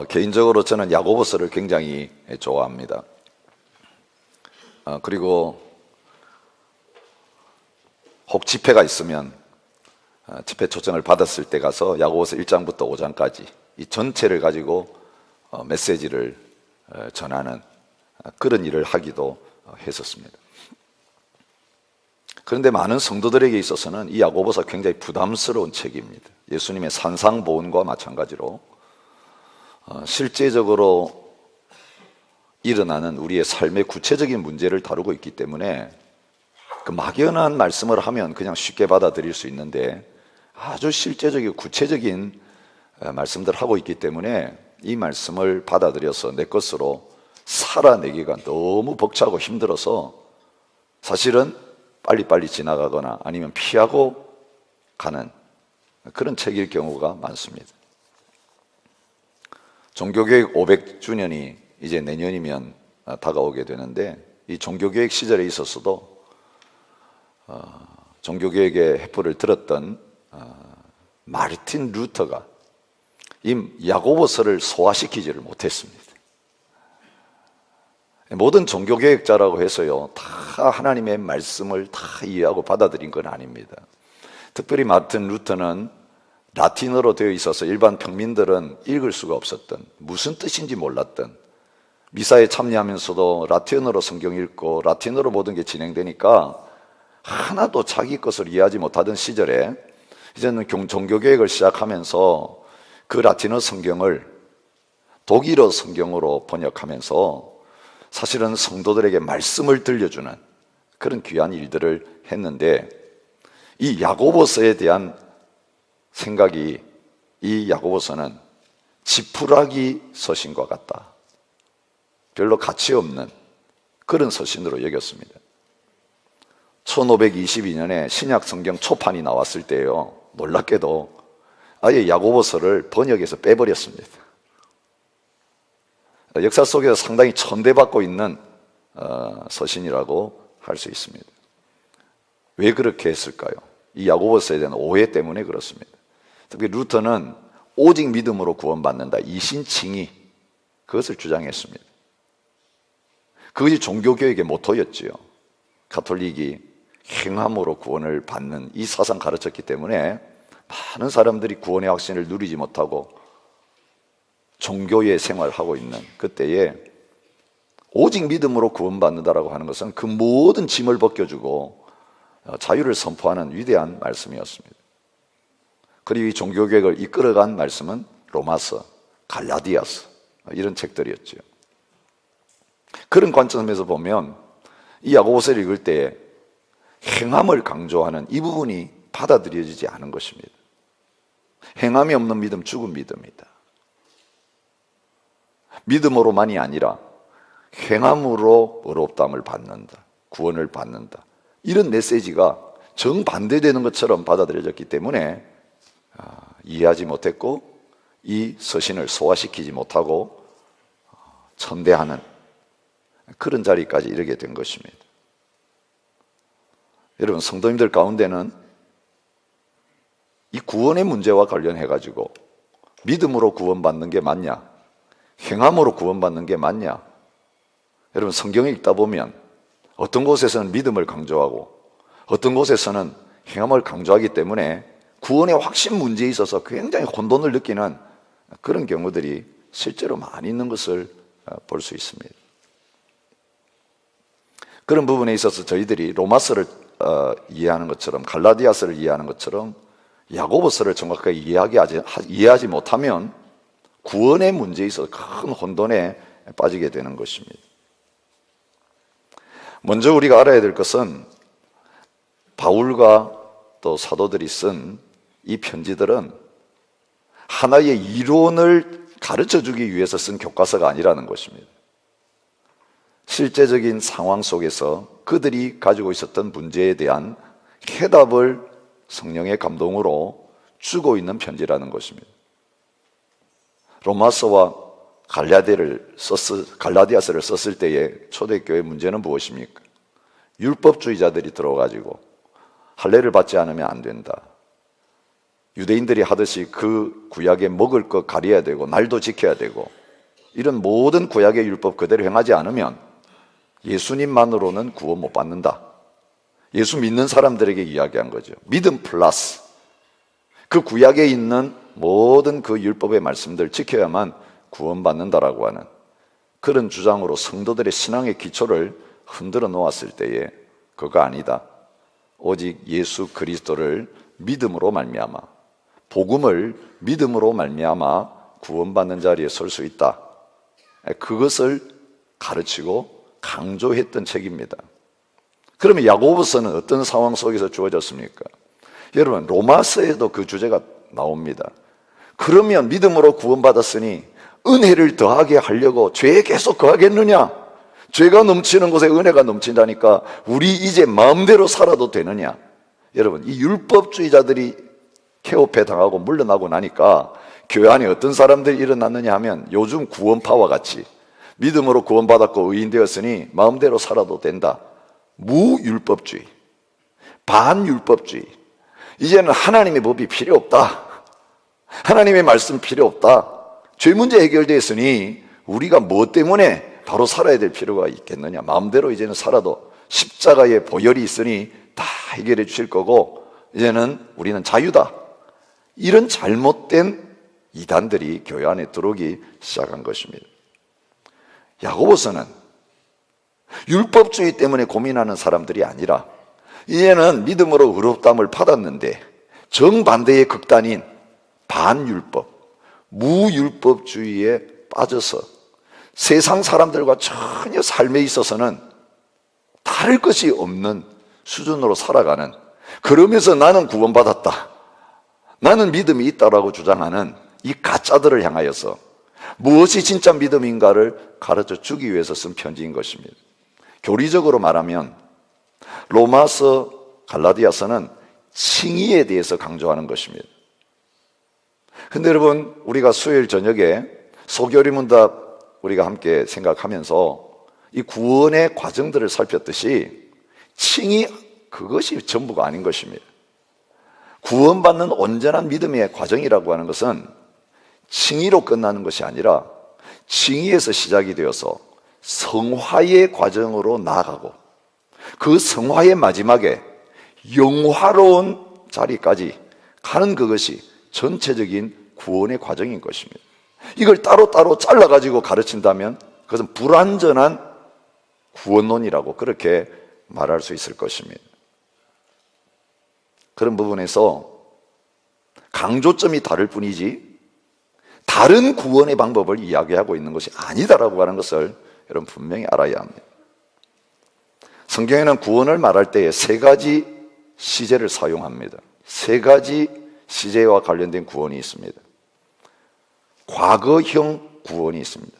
개인적으로 저는 야고보서를 굉장히 좋아합니다. 그리고 혹 집회가 있으면 집회 초청을 받았을 때 가서 야고보서 1장부터 5장까지 이 전체를 가지고 메시지를 전하는 그런 일을 하기도 했었습니다. 그런데 많은 성도들에게 있어서는 이 야고보서 굉장히 부담스러운 책입니다. 예수님의 산상보훈과 마찬가지로 실제적으로 일어나는 우리의 삶의 구체적인 문제를 다루고 있기 때문에 그 막연한 말씀을 하면 그냥 쉽게 받아들일 수 있는데 아주 실제적이고 구체적인 말씀들을 하고 있기 때문에 이 말씀을 받아들여서 내 것으로 살아내기가 너무 벅차고 힘들어서 사실은 빨리빨리 지나가거나 아니면 피하고 가는 그런 책일 경우가 많습니다. 종교개혁 500주년이 이제 내년이면 다가오게 되는데 이 종교개혁 시절에 있어서도 종교개혁의 해포를 들었던 마르틴 루터가 이 야고보서를 소화시키지를 못했습니다. 모든 종교개혁자라고 해서요 다 하나님의 말씀을 다 이해하고 받아들인 건 아닙니다. 특별히 마르틴 루터는 라틴어로 되어 있어서 일반 평민들은 읽을 수가 없었던, 무슨 뜻인지 몰랐던, 미사에 참여하면서도 라틴어로 성경 읽고 라틴어로 모든 게 진행되니까 하나도 자기 것을 이해하지 못하던 시절에 이제는 종교개혁을 시작하면서 그 라틴어 성경을 독일어 성경으로 번역하면서 사실은 성도들에게 말씀을 들려주는 그런 귀한 일들을 했는데 이 야고보서에 대한 생각이 이 야고보서는 지푸라기 서신과 같다. 별로 가치 없는 그런 서신으로 여겼습니다. 1522년에 신약 성경 초판이 나왔을 때요 놀랍게도 아예 야고보서를 번역해서 빼버렸습니다. 역사 속에서 상당히 천대받고 있는 서신이라고 할 수 있습니다. 왜 그렇게 했을까요? 이 야고보서에 대한 오해 때문에 그렇습니다. 특히 루터는 오직 믿음으로 구원받는다, 이신칭의, 그것을 주장했습니다. 그것이 종교개혁의 모토였지요. 가톨릭이 행함으로 구원을 받는 이 사상 가르쳤기 때문에 많은 사람들이 구원의 확신을 누리지 못하고 종교의 생활을 하고 있는 그때에 오직 믿음으로 구원받는다라고 하는 것은 그 모든 짐을 벗겨주고 자유를 선포하는 위대한 말씀이었습니다. 그리고 이 종교개혁을 이끌어간 말씀은 로마서, 갈라디아서 이런 책들이었죠. 그런 관점에서 보면 이 야고보서를 읽을 때 행함을 강조하는 이 부분이 받아들여지지 않은 것입니다. 행함이 없는 믿음, 죽은 믿음이다. 믿음으로만이 아니라 행함으로 의롭다함을 받는다, 구원을 받는다, 이런 메시지가 정반대되는 것처럼 받아들여졌기 때문에 이해하지 못했고 이 서신을 소화시키지 못하고 천대하는 그런 자리까지 이르게 된 것입니다. 여러분, 성도님들 가운데는 이 구원의 문제와 관련해 가지고 믿음으로 구원받는 게 맞냐, 행함으로 구원받는 게 맞냐, 여러분 성경을 읽다 보면 어떤 곳에서는 믿음을 강조하고 어떤 곳에서는 행함을 강조하기 때문에 구원의 확신 문제에 있어서 굉장히 혼돈을 느끼는 그런 경우들이 실제로 많이 있는 것을 볼 수 있습니다. 그런 부분에 있어서 저희들이 로마서를 이해하는 것처럼, 갈라디아서를 이해하는 것처럼 야고보서를 정확하게 이해하지 못하면 구원의 문제에 있어서 큰 혼돈에 빠지게 되는 것입니다. 먼저 우리가 알아야 될 것은 바울과 또 사도들이 쓴 이 편지들은 하나의 이론을 가르쳐주기 위해서 쓴 교과서가 아니라는 것입니다. 실제적인 상황 속에서 그들이 가지고 있었던 문제에 대한 해답을 성령의 감동으로 주고 있는 편지라는 것입니다. 로마서와 갈라디아서를 썼을 때의 초대교회의 문제는 무엇입니까? 율법주의자들이 들어가지고 할례를 받지 않으면 안 된다, 유대인들이 하듯이 그 구약에 먹을 것 가려야 되고 날도 지켜야 되고 이런 모든 구약의 율법 그대로 행하지 않으면 예수님만으로는 구원 못 받는다. 예수 믿는 사람들에게 이야기한 거죠. 믿음 플러스 그 구약에 있는 모든 그 율법의 말씀들 지켜야만 구원받는다라고 하는 그런 주장으로 성도들의 신앙의 기초를 흔들어 놓았을 때에 그거 아니다. 오직 예수 그리스도를 믿음으로 말미암아 복음을 믿음으로 말미암아 구원받는 자리에 설 수 있다. 그것을 가르치고 강조했던 책입니다. 그러면 야고보서는 어떤 상황 속에서 주어졌습니까? 여러분 로마서에도 그 주제가 나옵니다. 그러면 믿음으로 구원받았으니 은혜를 더하게 하려고 죄에 계속 거하겠느냐? 죄가 넘치는 곳에 은혜가 넘친다니까 우리 이제 마음대로 살아도 되느냐? 여러분 이 율법주의자들이 케오페 당하고 물러나고 나니까 교회 안에 어떤 사람들이 일어났느냐 하면 요즘 구원파와 같이 믿음으로 구원받았고 의인 되었으니 마음대로 살아도 된다. 무율법주의, 반율법주의. 이제는 하나님의 법이 필요 없다. 하나님의 말씀 필요 없다. 죄 문제 해결되었으니 우리가 뭐 때문에 바로 살아야 될 필요가 있겠느냐. 마음대로 이제는 살아도 십자가의 보혈이 있으니 다 해결해 주실 거고 이제는 우리는 자유다. 이런 잘못된 이단들이 교회 안에 들어오기 시작한 것입니다. 야고보서는 율법주의 때문에 고민하는 사람들이 아니라 이제는 믿음으로 의롭다함을 받았는데 정반대의 극단인 반율법, 무율법주의에 빠져서 세상 사람들과 전혀 삶에 있어서는 다를 것이 없는 수준으로 살아가는, 그러면서 나는 구원받았다, 나는 믿음이 있다라고 주장하는 이 가짜들을 향하여서 무엇이 진짜 믿음인가를 가르쳐 주기 위해서 쓴 편지인 것입니다. 교리적으로 말하면 로마서, 갈라디아서는 칭의에 대해서 강조하는 것입니다. 근데 여러분 우리가 수요일 저녁에 소교리문답 우리가 함께 생각하면서 이 구원의 과정들을 살폈듯이 칭의 그것이 전부가 아닌 것입니다. 구원받는 온전한 믿음의 과정이라고 하는 것은 칭의로 끝나는 것이 아니라 칭의에서 시작이 되어서 성화의 과정으로 나아가고 그 성화의 마지막에 영화로운 자리까지 가는 그것이 전체적인 구원의 과정인 것입니다. 이걸 따로따로 잘라가지고 가르친다면 그것은 불완전한 구원론이라고 그렇게 말할 수 있을 것입니다. 그런 부분에서 강조점이 다를 뿐이지 다른 구원의 방법을 이야기하고 있는 것이 아니다라고 하는 것을 여러분 분명히 알아야 합니다. 성경에는 구원을 말할 때에 세 가지 시제를 사용합니다. 세 가지 시제와 관련된 구원이 있습니다. 과거형 구원이 있습니다.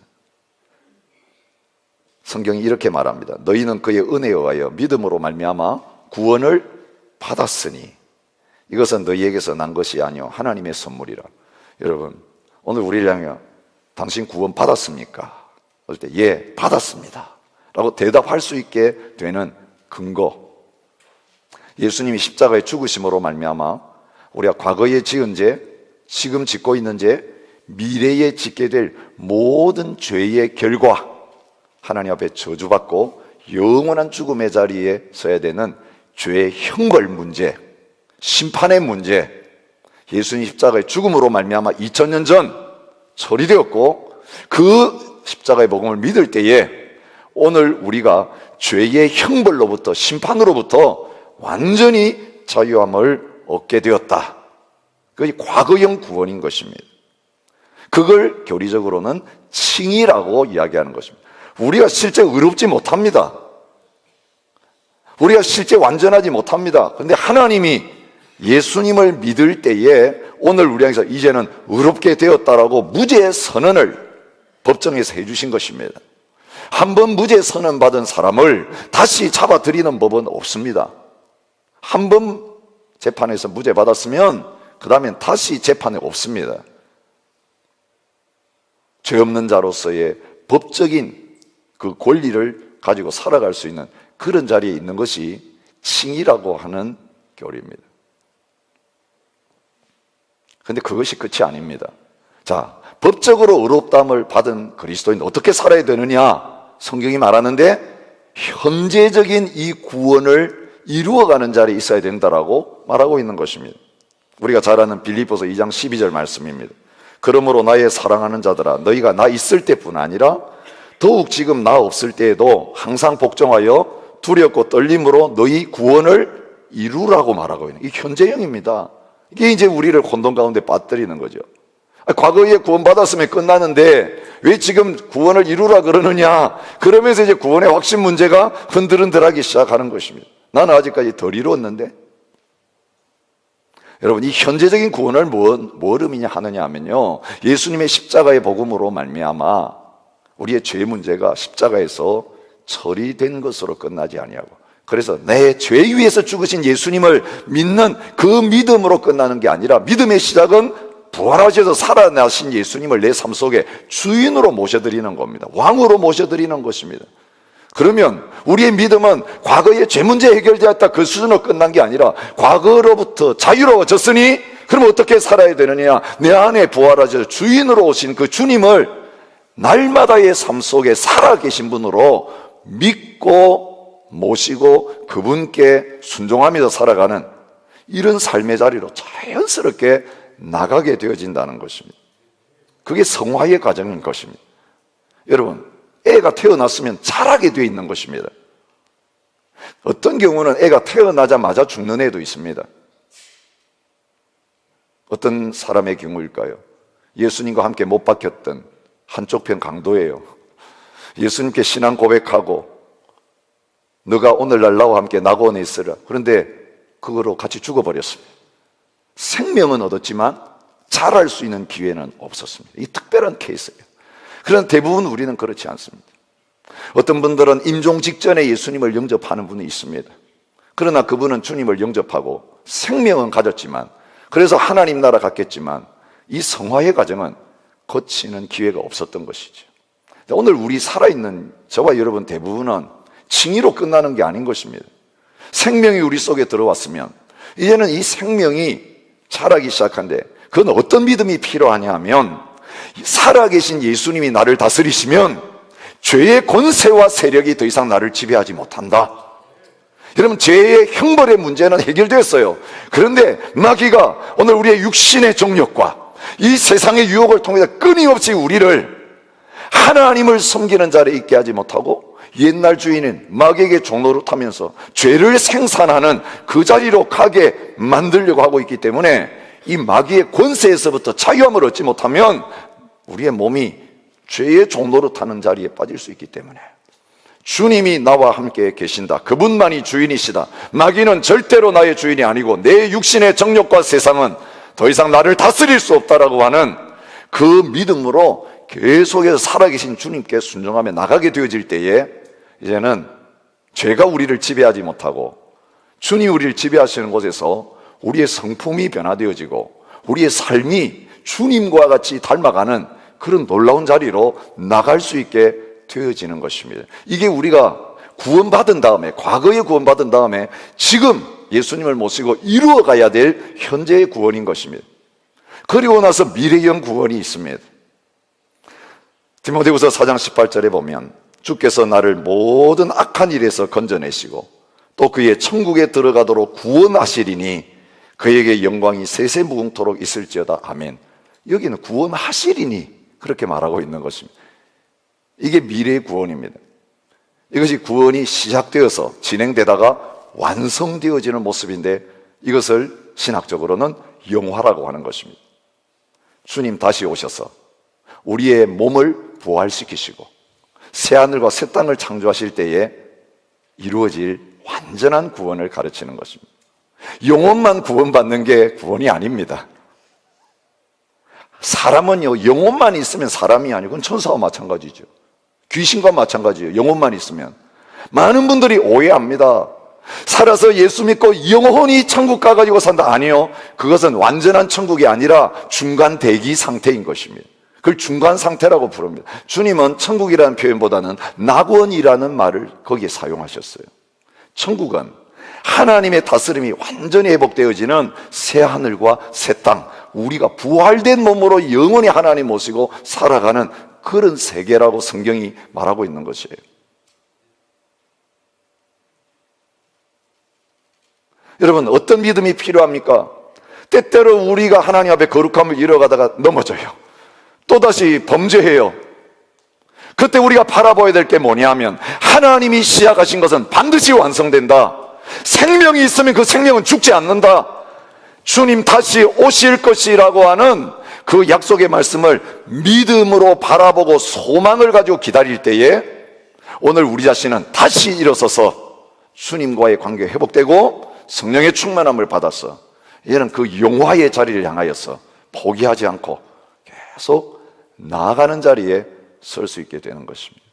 성경이 이렇게 말합니다. 너희는 그의 은혜에 의하여 믿음으로 말미암아 구원을 받았으니 이것은 너희에게서 난 것이 아니요 하나님의 선물이라. 여러분 오늘 우리를 향해 당신 구원 받았습니까? 그럴 때 예, 받았습니다 라고 대답할 수 있게 되는 근거, 예수님이 십자가의 죽으심으로 말미암아 우리가 과거에 지은 죄, 지금 짓고 있는 죄, 미래에 짓게 될 모든 죄의 결과 하나님 앞에 저주받고 영원한 죽음의 자리에 서야 되는 죄의 형벌 문제, 심판의 문제, 예수님 십자가의 죽음으로 말미암아 2000년 전 처리되었고 그 십자가의 복음을 믿을 때에 오늘 우리가 죄의 형벌로부터 심판으로부터 완전히 자유함을 얻게 되었다. 그것이 과거형 구원인 것입니다. 그걸 교리적으로는 칭의라고 이야기하는 것입니다. 우리가 실제 의롭지 못합니다. 우리가 실제 완전하지 못합니다. 그런데 하나님이 예수님을 믿을 때에 오늘 우리 향해서 이제는 의롭게 되었다라고 무죄 선언을 법정에서 해주신 것입니다. 한번 무죄 선언 받은 사람을 다시 잡아들이는 법은 없습니다. 한 번 재판에서 무죄 받았으면 그 다음엔 다시 재판이 없습니다. 죄 없는 자로서의 법적인 그 권리를 가지고 살아갈 수 있는 그런 자리에 있는 것이 칭의라고 하는 교리입니다. 근데 그것이 끝이 아닙니다. 자, 법적으로 의롭다함을 받은 그리스도인 어떻게 살아야 되느냐? 성경이 말하는데 현재적인 이 구원을 이루어가는 자리에 있어야 된다라고 말하고 있는 것입니다. 우리가 잘 아는 빌립보서 2장 12절 말씀입니다. 그러므로 나의 사랑하는 자들아, 너희가 나 있을 때뿐 아니라 더욱 지금 나 없을 때에도 항상 복종하여 두렵고 떨림으로 너희 구원을 이루라고 말하고 있는, 이 현재형입니다. 이게 이제 우리를 혼돈 가운데 빠뜨리는 거죠. 과거에 구원받았으면 끝나는데 왜 지금 구원을 이루라 그러느냐? 그러면서 이제 구원의 확신 문제가 흔들흔들하기 시작하는 것입니다. 나는 아직까지 덜 이루었는데. 여러분, 이 현재적인 구원을 뭘 의미하느냐 하면요, 예수님의 십자가의 복음으로 말미암아 우리의 죄 문제가 십자가에서 처리된 것으로 끝나지 아니하고, 그래서 내 죄 위에서 죽으신 예수님을 믿는 그 믿음으로 끝나는 게 아니라, 믿음의 시작은 부활하셔서 살아나신 예수님을 내 삶 속에 주인으로 모셔드리는 겁니다. 왕으로 모셔드리는 것입니다. 그러면 우리의 믿음은 과거의 죄 문제 해결되었다 그 수준으로 끝난 게 아니라 과거로부터 자유로워졌으니 그럼 어떻게 살아야 되느냐? 내 안에 부활하셔서 주인으로 오신 그 주님을 날마다의 삶 속에 살아계신 분으로 믿고 모시고 그분께 순종하면서 살아가는 이런 삶의 자리로 자연스럽게 나가게 되어진다는 것입니다. 그게 성화의 과정인 것입니다. 여러분, 애가 태어났으면 자라게 되어 있는 것입니다. 어떤 경우는 애가 태어나자마자 죽는 애도 있습니다. 어떤 사람의 경우일까요? 예수님과 함께 못 박혔던 한쪽 편 강도예요. 예수님께 신앙 고백하고 너가 오늘날 나와 함께 낙원에 있으라. 그런데 그거로 같이 죽어버렸습니다. 생명은 얻었지만 자랄 수 있는 기회는 없었습니다. 이 특별한 케이스예요. 그런 대부분 우리는 그렇지 않습니다. 어떤 분들은 임종 직전에 예수님을 영접하는 분이 있습니다. 그러나 그분은 주님을 영접하고 생명은 가졌지만, 그래서 하나님 나라 갔겠지만 이 성화의 과정은 거치는 기회가 없었던 것이죠. 오늘 우리 살아있는 저와 여러분 대부분은 칭의로 끝나는 게 아닌 것입니다. 생명이 우리 속에 들어왔으면 이제는 이 생명이 자라기 시작한데, 그건 어떤 믿음이 필요하냐 하면, 살아계신 예수님이 나를 다스리시면 죄의 권세와 세력이 더 이상 나를 지배하지 못한다. 여러분, 죄의 형벌의 문제는 해결됐어요. 그런데 마귀가 오늘 우리의 육신의 정욕과 이 세상의 유혹을 통해서 끊임없이 우리를 하나님을 섬기는 자리에 있게 하지 못하고 옛날 주인인 마귀에게 종노릇하면서 죄를 생산하는 그 자리로 가게 만들려고 하고 있기 때문에, 이 마귀의 권세에서부터 자유함을 얻지 못하면 우리의 몸이 죄의 종노릇하는 자리에 빠질 수 있기 때문에, 주님이 나와 함께 계신다, 그분만이 주인이시다, 마귀는 절대로 나의 주인이 아니고 내 육신의 정욕과 세상은 더 이상 나를 다스릴 수 없다라고 하는 그 믿음으로 계속해서 살아계신 주님께 순종하며 나가게 되어질 때에, 이제는 죄가 우리를 지배하지 못하고 주님 우리를 지배하시는 곳에서 우리의 성품이 변화되어지고 우리의 삶이 주님과 같이 닮아가는 그런 놀라운 자리로 나갈 수 있게 되어지는 것입니다. 이게 우리가 구원받은 다음에, 과거에 구원받은 다음에 지금 예수님을 모시고 이루어가야 될 현재의 구원인 것입니다. 그리고 나서 미래형 구원이 있습니다. 디모데후서 4장 18절에 보면, 주께서 나를 모든 악한 일에서 건져내시고 또 그의 천국에 들어가도록 구원하시리니 그에게 영광이 세세무궁토록 있을지어다. 아멘. 여기는 구원하시리니 그렇게 말하고 있는 것입니다. 이게 미래의 구원입니다. 이것이 구원이 시작되어서 진행되다가 완성되어지는 모습인데, 이것을 신학적으로는 영화라고 하는 것입니다. 주님 다시 오셔서 우리의 몸을 부활시키시고 새하늘과 새 땅을 창조하실 때에 이루어질 완전한 구원을 가르치는 것입니다. 영혼만 구원받는 게 구원이 아닙니다. 사람은요, 영혼만 있으면 사람이 아니고 그건 천사와 마찬가지죠. 귀신과 마찬가지예요. 영혼만 있으면. 많은 분들이 오해합니다. 살아서 예수 믿고 영혼이 천국 가가지고 산다. 아니요, 그것은 완전한 천국이 아니라 중간 대기 상태인 것입니다. 그걸 중간 상태라고 부릅니다. 주님은 천국이라는 표현보다는 낙원이라는 말을 거기에 사용하셨어요. 천국은 하나님의 다스림이 완전히 회복되어지는 새 하늘과 새 땅, 우리가 부활된 몸으로 영원히 하나님 모시고 살아가는 그런 세계라고 성경이 말하고 있는 것이에요. 여러분, 어떤 믿음이 필요합니까? 때때로 우리가 하나님 앞에 거룩함을 잃어가다가 넘어져요. 또다시 범죄해요. 그때 우리가 바라봐야 될 게 뭐냐면, 하나님이 시작하신 것은 반드시 완성된다. 생명이 있으면 그 생명은 죽지 않는다. 주님 다시 오실 것이라고 하는 그 약속의 말씀을 믿음으로 바라보고 소망을 가지고 기다릴 때에 오늘 우리 자신은 다시 일어서서 주님과의 관계가 회복되고 성령의 충만함을 받아서 이제는 그 영화의 자리를 향하여서 포기하지 않고 계속 나아가는 자리에 설 수 있게 되는 것입니다.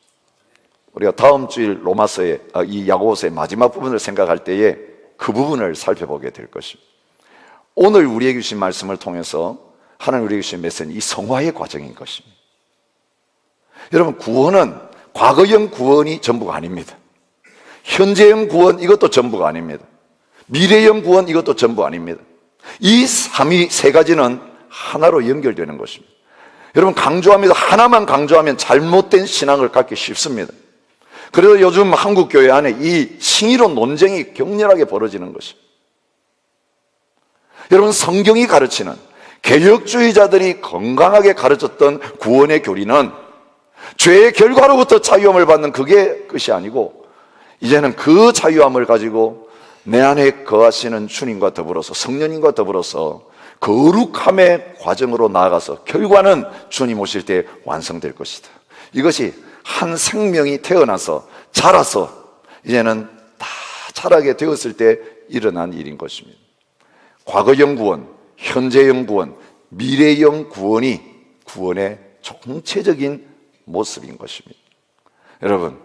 우리가 다음 주일 로마서의 이 야고보서의 마지막 부분을 생각할 때에 그 부분을 살펴보게 될 것입니다. 오늘 우리에게 주신 말씀을 통해서 하나님 우리에게 주신 메시지는 이 성화의 과정인 것입니다. 여러분, 구원은 과거형 구원이 전부가 아닙니다. 현재형 구원, 이것도 전부가 아닙니다. 미래형 구원, 이것도 전부 아닙니다. 이 세 가지는 하나로 연결되는 것입니다. 여러분, 강조합니다. 하나만 강조하면 잘못된 신앙을 갖기 쉽습니다. 그래서 요즘 한국 교회 안에 이 신의론 논쟁이 격렬하게 벌어지는 것입니다. 여러분, 성경이 가르치는 개혁주의자들이 건강하게 가르쳤던 구원의 교리는 죄의 결과로부터 자유함을 받는 그게 끝이 아니고, 이제는 그 자유함을 가지고 내 안에 거하시는 주님과 더불어서, 성령님과 더불어서 거룩함의 과정으로 나아가서 결과는 주님 오실 때 완성될 것이다. 이것이 한 생명이 태어나서 자라서 이제는 다 자라게 되었을 때 일어난 일인 것입니다. 과거형 구원, 현재형 구원, 미래형 구원이 구원의 총체적인 모습인 것입니다. 여러분,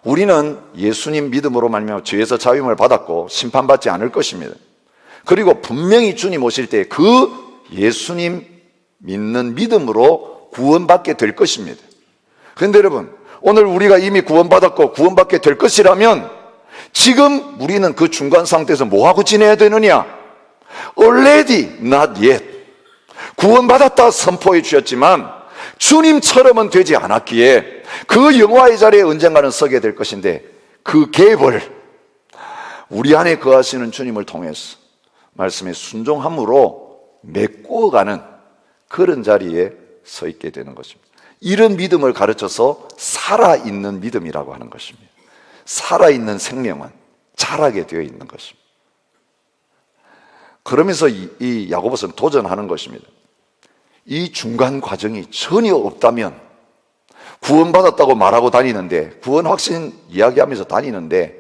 우리는 예수님 믿음으로 말미암아 죄에서 자유함을 받았고 심판받지 않을 것입니다. 그리고 분명히 주님 오실 때 그 예수님 믿는 믿음으로 구원받게 될 것입니다. 그런데 여러분, 오늘 우리가 이미 구원받았고 구원받게 될 것이라면 지금 우리는 그 중간 상태에서 뭐하고 지내야 되느냐? Already, not yet. 구원받았다 선포해 주셨지만 주님처럼은 되지 않았기에 그 영화의 자리에 언젠가는 서게 될 것인데, 그 갭을 우리 안에 거하시는 주님을 통해서 말씀에 순종함으로 메꿔가는 그런 자리에 서 있게 되는 것입니다. 이런 믿음을 가르쳐서 살아있는 믿음이라고 하는 것입니다. 살아있는 생명은 자라게 되어 있는 것입니다. 그러면서 이 야고보서는 도전하는 것입니다. 이 중간 과정이 전혀 없다면, 구원받았다고 말하고 다니는데, 구원 확신 이야기하면서 다니는데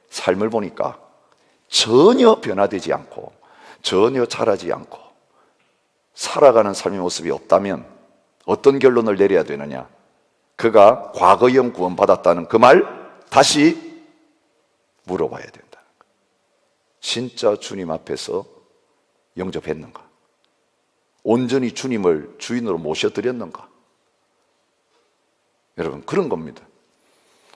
삶을 보니까 전혀 변화되지 않고 전혀 자라지 않고 살아가는 삶의 모습이 없다면 어떤 결론을 내려야 되느냐? 그가 과거형 구원받았다는 그 말 다시 물어봐야 된다. 진짜 주님 앞에서 영접했는가? 온전히 주님을 주인으로 모셔드렸는가? 여러분, 그런 겁니다.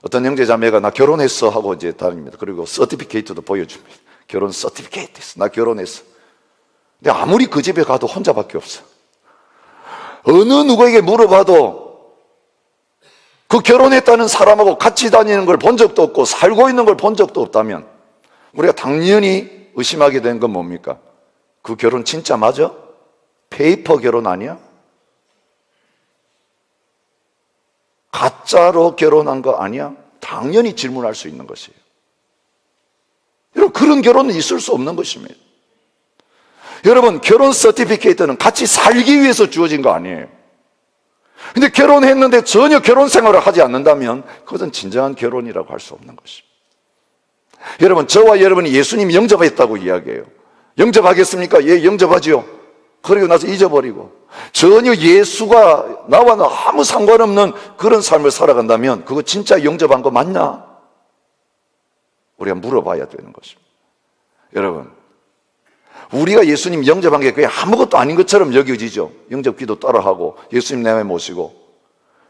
어떤 형제자매가 나 결혼했어 하고 이제 다닙니다. 그리고 서티피케이트도 보여줍니다. 결혼 서티피케이트 있어. 나 결혼했어. 근데 아무리 그 집에 가도 혼자밖에 없어. 어느 누구에게 물어봐도 그 결혼했다는 사람하고 같이 다니는 걸 본 적도 없고 살고 있는 걸 본 적도 없다면 우리가 당연히 의심하게 된 건 뭡니까? 그 결혼 진짜 맞아? 페이퍼 결혼 아니야? 가짜로 결혼한 거 아니야? 당연히 질문할 수 있는 것이에요. 여러분, 그런 결혼은 있을 수 없는 것입니다. 여러분, 결혼 서티피케이트는 같이 살기 위해서 주어진 거 아니에요. 근데 결혼했는데 전혀 결혼 생활을 하지 않는다면 그것은 진정한 결혼이라고 할 수 없는 것입니다. 여러분, 저와 여러분이 예수님 영접했다고 이야기해요. 영접하겠습니까? 예, 영접하지요. 그리고 나서 잊어버리고 전혀 예수가 나와는 아무 상관없는 그런 삶을 살아간다면 그거 진짜 영접한 거 맞나? 우리가 물어봐야 되는 것입니다. 여러분, 우리가 예수님 영접한 게 그게 아무것도 아닌 것처럼 여겨지죠. 영접기도 따라하고 예수님 내 안에 모시고.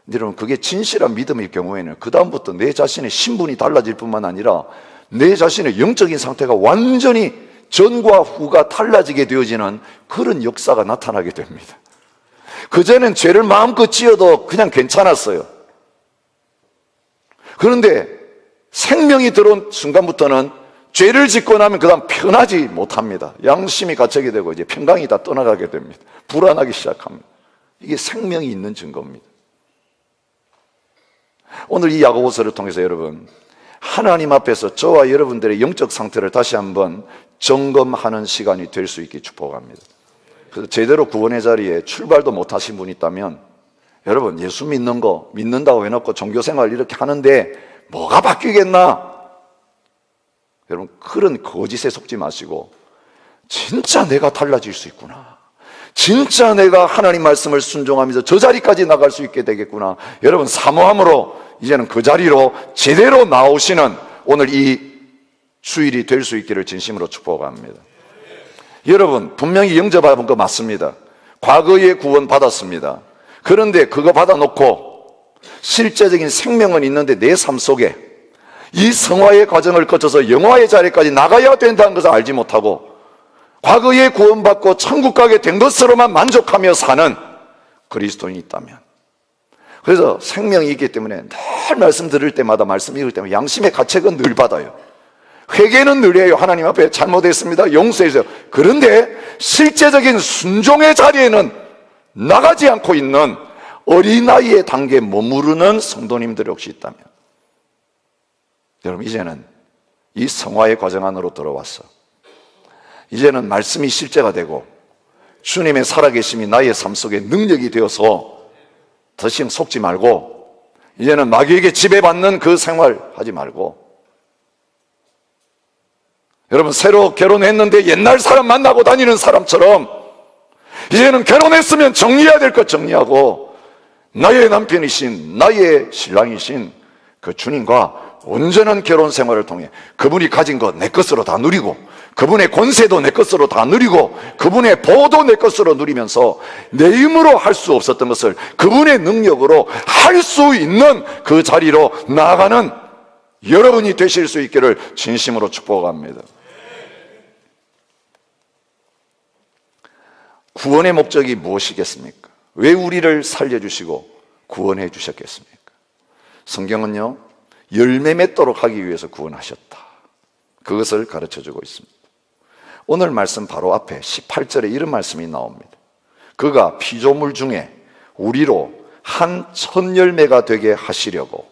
근데 여러분, 그게 진실한 믿음일 경우에는 그 다음부터 내 자신의 신분이 달라질 뿐만 아니라 내 자신의 영적인 상태가 완전히 전과 후가 달라지게 되어지는 그런 역사가 나타나게 됩니다. 그전엔 죄를 마음껏 지어도 그냥 괜찮았어요. 그런데 생명이 들어온 순간부터는 죄를 짓고 나면 그 다음 편하지 못합니다. 양심이 갇히게 되고 이제 평강이 다 떠나가게 됩니다. 불안하기 시작합니다. 이게 생명이 있는 증거입니다. 오늘 이 야고보서를 통해서 여러분, 하나님 앞에서 저와 여러분들의 영적 상태를 다시 한번 점검하는 시간이 될 수 있게 축복합니다. 그래서 제대로 구원의 자리에 출발도 못하신 분이 있다면, 여러분, 예수 믿는 거 믿는다고 해놓고 종교생활 이렇게 하는데 뭐가 바뀌겠나? 여러분, 그런 거짓에 속지 마시고 진짜 내가 달라질 수 있구나, 진짜 내가 하나님 말씀을 순종하면서 저 자리까지 나갈 수 있게 되겠구나, 여러분 사모함으로 이제는 그 자리로 제대로 나오시는 오늘 이 주일이 될 수 있기를 진심으로 축복합니다. 여러분, 분명히 영접받은 거 맞습니다. 과거에 구원 받았습니다. 그런데 그거 받아놓고 실제적인 생명은 있는데 내 삶 속에 이 성화의 과정을 거쳐서 영화의 자리까지 나가야 된다는 것을 알지 못하고 과거에 구원받고 천국 가게 된 것으로만 만족하며 사는 그리스도인이 있다면, 그래서 생명이 있기 때문에 늘 말씀 들을 때마다, 말씀 읽을 때마다 양심의 가책은 늘 받아요. 회개는 늘 해요. 하나님 앞에 잘못했습니다, 용서해주세요. 그런데 실제적인 순종의 자리에는 나가지 않고 있는 어린아이의 단계에 머무르는 성도님들이 혹시 있다면, 여러분 이제는 이 성화의 과정 안으로 들어왔어. 이제는 말씀이 실제가 되고 주님의 살아계심이 나의 삶 속에 능력이 되어서 더 이상 속지 말고, 이제는 마귀에게 지배받는 그 생활 하지 말고, 여러분 새로 결혼했는데 옛날 사람 만나고 다니는 사람처럼 이제는 결혼했으면 정리해야 될 것 정리하고 나의 남편이신, 나의 신랑이신 그 주님과 온전한 결혼 생활을 통해 그분이 가진 것 내 것으로 다 누리고, 그분의 권세도 내 것으로 다 누리고, 그분의 보호도 내 것으로 누리면서 내 힘으로 할 수 없었던 것을 그분의 능력으로 할 수 있는 그 자리로 나아가는 여러분이 되실 수 있기를 진심으로 축복합니다. 구원의 목적이 무엇이겠습니까? 왜 우리를 살려주시고 구원해 주셨겠습니까? 성경은요, 열매 맺도록 하기 위해서 구원하셨다, 그것을 가르쳐주고 있습니다. 오늘 말씀 바로 앞에 18절에 이런 말씀이 나옵니다. 그가 피조물 중에 우리로 한 첫 열매가 되게 하시려고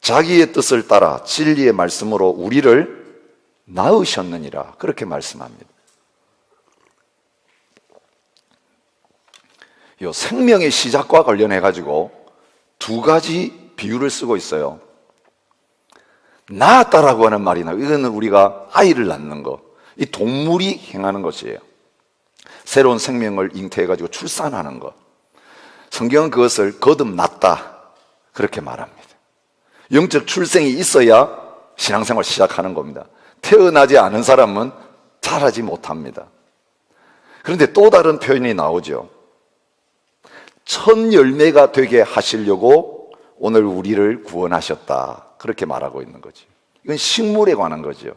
자기의 뜻을 따라 진리의 말씀으로 우리를 낳으셨느니라, 그렇게 말씀합니다. 이 생명의 시작과 관련해 가지고 두 가지 비유를 쓰고 있어요. 낳았다라고 하는 말이나, 이거는 우리가 아이를 낳는 거, 이 동물이 행하는 것이에요. 새로운 생명을 잉태해 가지고 출산하는 것. 성경은 그것을 거듭났다, 그렇게 말합니다. 영적 출생이 있어야 신앙생활 시작하는 겁니다. 태어나지 않은 사람은 자라지 못합니다. 그런데 또 다른 표현이 나오죠. 첫 열매가 되게 하시려고 오늘 우리를 구원하셨다, 그렇게 말하고 있는 거죠. 이건 식물에 관한 거죠.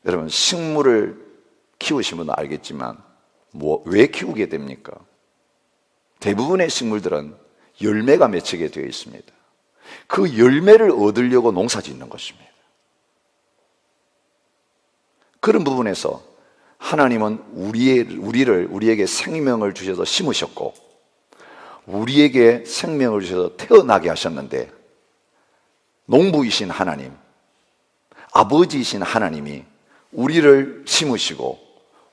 여러분, 식물을 키우시면 알겠지만 왜 키우게 됩니까? 대부분의 식물들은 열매가 맺히게 되어 있습니다. 그 열매를 얻으려고 농사 짓는 것입니다. 그런 부분에서 하나님은 우리에게 생명을 주셔서 심으셨고, 우리에게 생명을 주셔서 태어나게 하셨는데, 농부이신 하나님, 아버지이신 하나님이 우리를 심으시고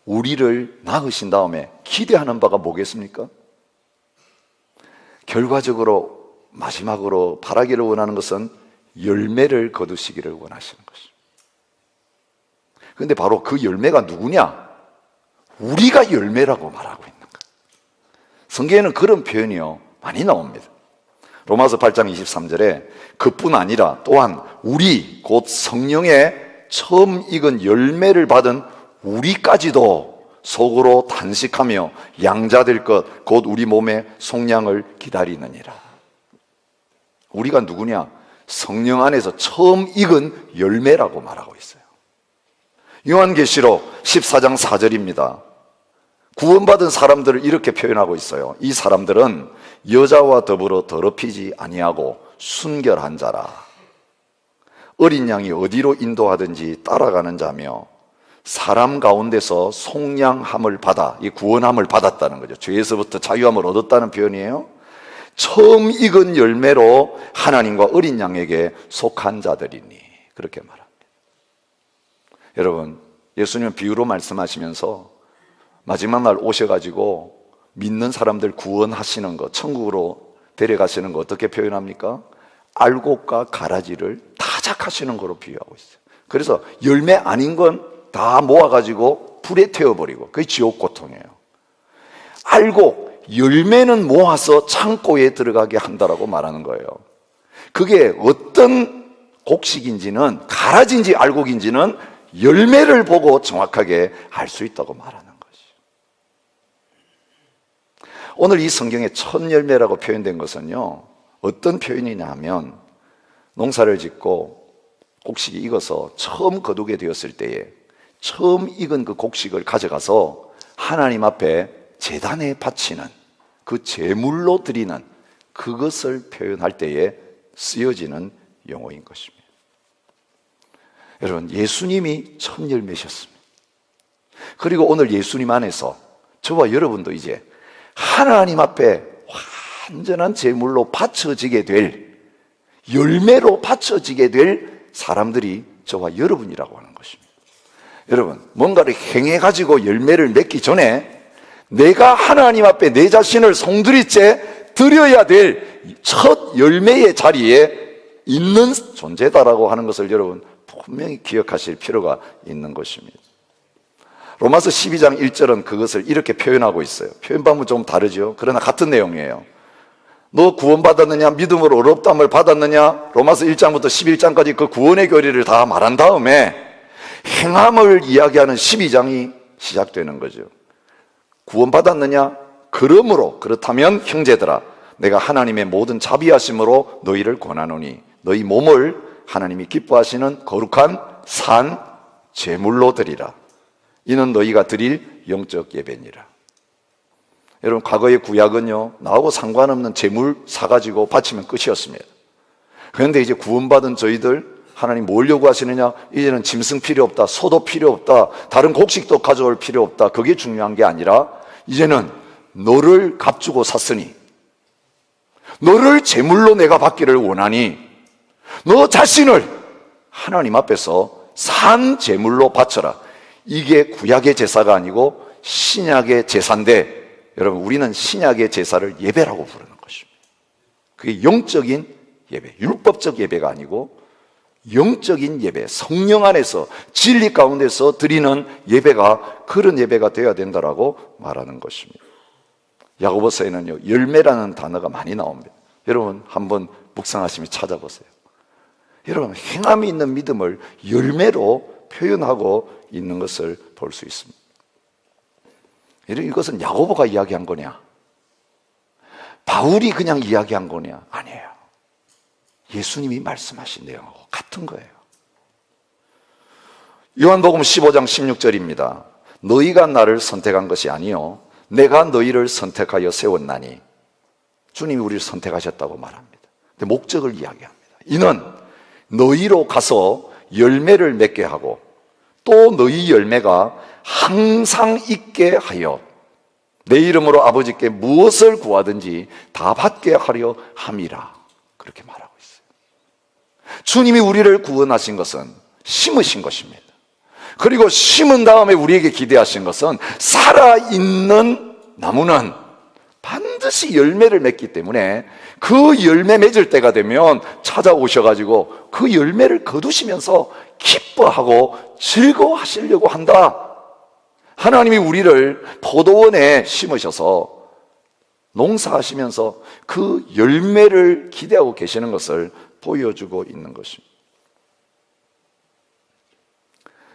우리를 낳으신 다음에 기대하는 바가 뭐겠습니까? 결과적으로 마지막으로 바라기를 원하는 것은 열매를 거두시기를 원하시는 것입니다. 그런데 바로 그 열매가 누구냐? 우리가 열매라고 말하고 있는 거예요. 성경에는 그런 표현이요, 많이 나옵니다. 로마서 8장 23절에 그뿐 아니라 또한 우리 곧 성령의 처음 익은 열매를 받은 우리까지도 속으로 단식하며 양자될 것 곧 우리 몸의 속량을 기다리느니라. 우리가 누구냐? 성령 안에서 처음 익은 열매라고 말하고 있어요. 요한계시록 14장 4절입니다. 구원받은 사람들을 이렇게 표현하고 있어요. 이 사람들은 여자와 더불어 더럽히지 아니하고 순결한 자라. 어린 양이 어디로 인도하든지 따라가는 자며 사람 가운데서 속량함을 받아, 이 구원함을 받았다는 거죠. 죄에서부터 자유함을 얻었다는 표현이에요. 처음 익은 열매로 하나님과 어린 양에게 속한 자들이니, 그렇게 말합니다. 여러분, 예수님은 비유로 말씀하시면서 마지막 날 오셔가지고 믿는 사람들 구원하시는 거, 천국으로 데려가시는 거 어떻게 표현합니까? 알곡과 가라지를 타작하시는 거로 비유하고 있어요. 그래서 열매 아닌 건 다 모아가지고 불에 태워버리고, 그게 지옥 고통이에요. 알곡, 열매는 모아서 창고에 들어가게 한다라고 말하는 거예요. 그게 어떤 곡식인지는, 가라지인지 알곡인지는 열매를 보고 정확하게 알 수 있다고 말하는 것이죠. 오늘 이 성경에 첫 열매라고 표현된 것은요, 어떤 표현이냐 하면, 농사를 짓고 곡식이 익어서 처음 거두게 되었을 때에 처음 익은 그 곡식을 가져가서 하나님 앞에 제단에 바치는, 그 제물로 드리는, 그것을 표현할 때에 쓰여지는 용어인 것입니다. 여러분, 예수님이 첫 열매셨습니다. 그리고 오늘 예수님 안에서 저와 여러분도 이제 하나님 앞에 완전한 제물로 바쳐지게 될, 열매로 바쳐지게 될 사람들이 저와 여러분이라고 하는 것입니다. 여러분, 뭔가를 행해가지고 열매를 맺기 전에 내가 하나님 앞에 내 자신을 송두리째 드려야 될 첫 열매의 자리에 있는 존재다라고 하는 것을 여러분 분명히 기억하실 필요가 있는 것입니다. 로마서 12장 1절은 그것을 이렇게 표현하고 있어요. 표현 방법은 좀 다르죠. 그러나 같은 내용이에요. 너 구원받았느냐? 믿음으로 의롭다함을 받았느냐? 로마서 1장부터 11장까지 그 구원의 교리를 다 말한 다음에 행함을 이야기하는 12장이 시작되는 거죠. 구원받았느냐? 그러므로, 그렇다면 형제들아, 내가 하나님의 모든 자비하심으로 너희를 권하노니 너희 몸을 하나님이 기뻐하시는 거룩한 산 제물로 드리라. 이는 너희가 드릴 영적 예배니라. 여러분, 과거의 구약은요, 나하고 상관없는 제물 사가지고 바치면 끝이었습니다. 그런데 이제 구원받은 저희들, 하나님 뭘 요구하시느냐? 이제는 짐승 필요 없다, 소도 필요 없다, 다른 곡식도 가져올 필요 없다. 그게 중요한 게 아니라 이제는 너를 값주고 샀으니 너를 제물로 내가 받기를 원하니 너 자신을 하나님 앞에서 산 제물로 바쳐라. 이게 구약의 제사가 아니고 신약의 제사인데, 여러분, 우리는 신약의 제사를 예배라고 부르는 것입니다. 그게 영적인 예배, 율법적 예배가 아니고 영적인 예배, 성령 안에서 진리 가운데서 드리는 예배가 그런 예배가 되어야 된다라고 말하는 것입니다. 야고보서에는요, 열매라는 단어가 많이 나옵니다. 여러분 한번 묵상하시며 찾아보세요. 여러분, 행함이 있는 믿음을 열매로 표현하고 있는 것을 볼 수 있습니다. 이것은 야고보가 이야기한 거냐? 바울이 그냥 이야기한 거냐? 아니에요. 예수님이 말씀하신 내용하고 같은 거예요. 요한복음 15장 16절입니다. 너희가 나를 선택한 것이 아니요 내가 너희를 선택하여 세웠나니. 주님이 우리를 선택하셨다고 말합니다. 근데 목적을 이야기합니다. 이는 너희로 가서 열매를 맺게 하고 또 너희 열매가 항상 있게 하여 내 이름으로 아버지께 무엇을 구하든지 다 받게 하려 함이라. 그렇게 말하고 있어요. 주님이 우리를 구원하신 것은 심으신 것입니다. 그리고 심은 다음에 우리에게 기대하신 것은 살아있는 나무는 반드시 열매를 맺기 때문에 그 열매 맺을 때가 되면 찾아오셔가지고 그 열매를 거두시면서 기뻐하고 즐거워하시려고 한다. 하나님이 우리를 포도원에 심으셔서 농사하시면서 그 열매를 기대하고 계시는 것을 보여주고 있는 것입니다.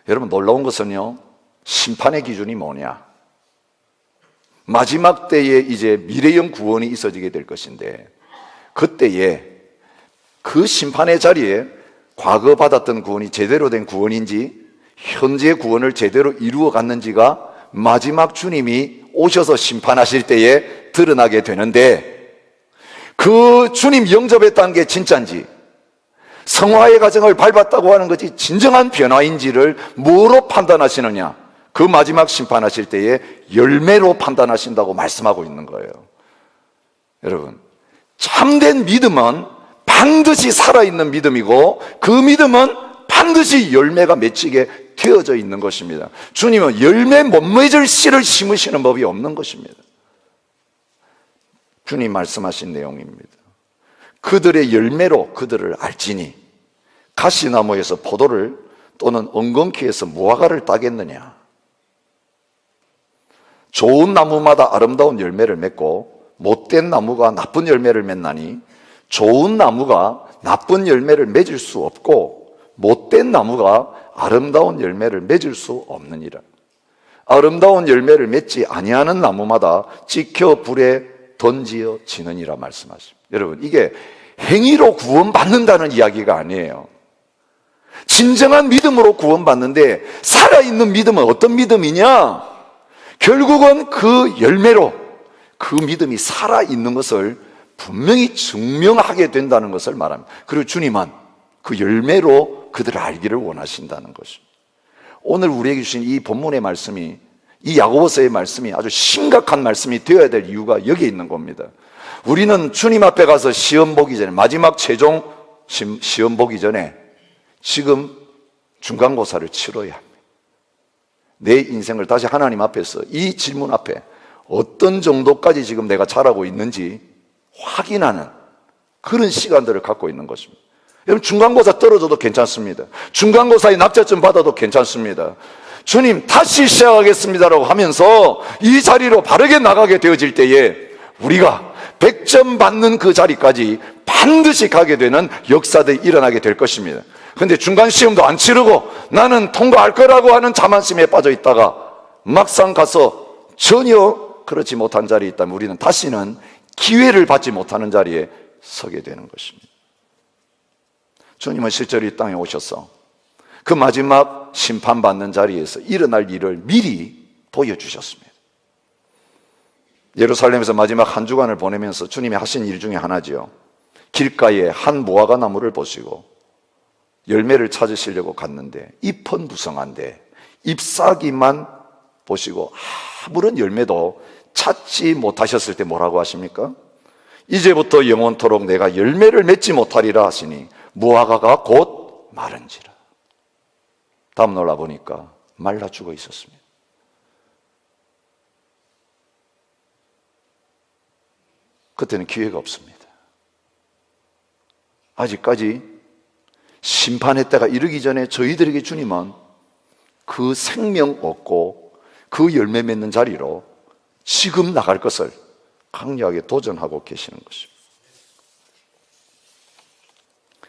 여러분, 놀라운 것은요, 심판의 기준이 뭐냐? 마지막 때에 이제 미래형 구원이 있어지게 될 것인데, 그때에 그 심판의 자리에 과거 받았던 구원이 제대로 된 구원인지 현재 구원을 제대로 이루어 갔는지가 마지막 주님이 오셔서 심판하실 때에 드러나게 되는데, 그 주님 영접했다는 게 진짜인지, 성화의 과정을 밟았다고 하는 것이 진정한 변화인지를 뭐로 판단하시느냐? 그 마지막 심판하실 때에 열매로 판단하신다고 말씀하고 있는 거예요. 여러분, 참된 믿음은 반드시 살아있는 믿음이고, 그 믿음은 반드시 열매가 맺히게 되어져 있는 것입니다. 주님은 열매 못 맺을 씨를 심으시는 법이 없는 것입니다. 주님 말씀하신 내용입니다. 그들의 열매로 그들을 알지니 가시나무에서 포도를 또는 엉겅퀴에서 무화과를 따겠느냐. 좋은 나무마다 아름다운 열매를 맺고 못된 나무가 나쁜 열매를 맺나니, 좋은 나무가 나쁜 열매를 맺을 수 없고 못된 나무가 아름다운 열매를 맺을 수 없느니라. 아름다운 열매를 맺지 아니하는 나무마다 찍혀 불에 던지어 지느니라 말씀하십니다. 여러분, 이게 행위로 구원받는다는 이야기가 아니에요. 진정한 믿음으로 구원받는데, 살아있는 믿음은 어떤 믿음이냐? 결국은 그 열매로 그 믿음이 살아있는 것을 분명히 증명하게 된다는 것을 말합니다. 그리고 주님은 그 열매로 그들을 알기를 원하신다는 것입니다. 오늘 우리에게 주신 이 본문의 말씀이, 이 야고보서의 말씀이 아주 심각한 말씀이 되어야 될 이유가 여기에 있는 겁니다. 우리는 주님 앞에 가서 시험 보기 전에, 마지막 최종 시험 보기 전에 지금 중간고사를 치러야 합니다. 내 인생을 다시 하나님 앞에서 이 질문 앞에 어떤 정도까지 지금 내가 잘하고 있는지 확인하는 그런 시간들을 갖고 있는 것입니다. 여러분, 중간고사 떨어져도 괜찮습니다. 중간고사에 낙제점 받아도 괜찮습니다. 주님 다시 시작하겠습니다라고 하면서 이 자리로 바르게 나가게 되어질 때에 우리가 100점 받는 그 자리까지 반드시 가게 되는 역사들이 일어나게 될 것입니다. 근데 중간 시험도 안 치르고 나는 통과할 거라고 하는 자만심에 빠져 있다가 막상 가서 전혀 그렇지 못한 자리에 있다면 우리는 다시는 기회를 받지 못하는 자리에 서게 되는 것입니다. 주님은 실제로 이 땅에 오셔서 그 마지막 심판받는 자리에서 일어날 일을 미리 보여주셨습니다. 예루살렘에서 마지막 한 주간을 보내면서 주님이 하신 일 중에 하나지요. 길가에 한 무화과 나무를 보시고 열매를 찾으시려고 갔는데 잎은 무성한데 잎사귀만 보시고 아무런 열매도 찾지 못하셨을 때 뭐라고 하십니까? 이제부터 영원토록 내가 열매를 맺지 못하리라 하시니 무화과가 곧 마른지라. 다음 날 와보니까 말라 죽어 있었습니다. 그때는 기회가 없습니다. 아직까지 심판의 때가 이르기 전에 저희들에게 주님은 그 생명 얻고 그 열매 맺는 자리로 지금 나갈 것을 강력하게 도전하고 계시는 것입니다.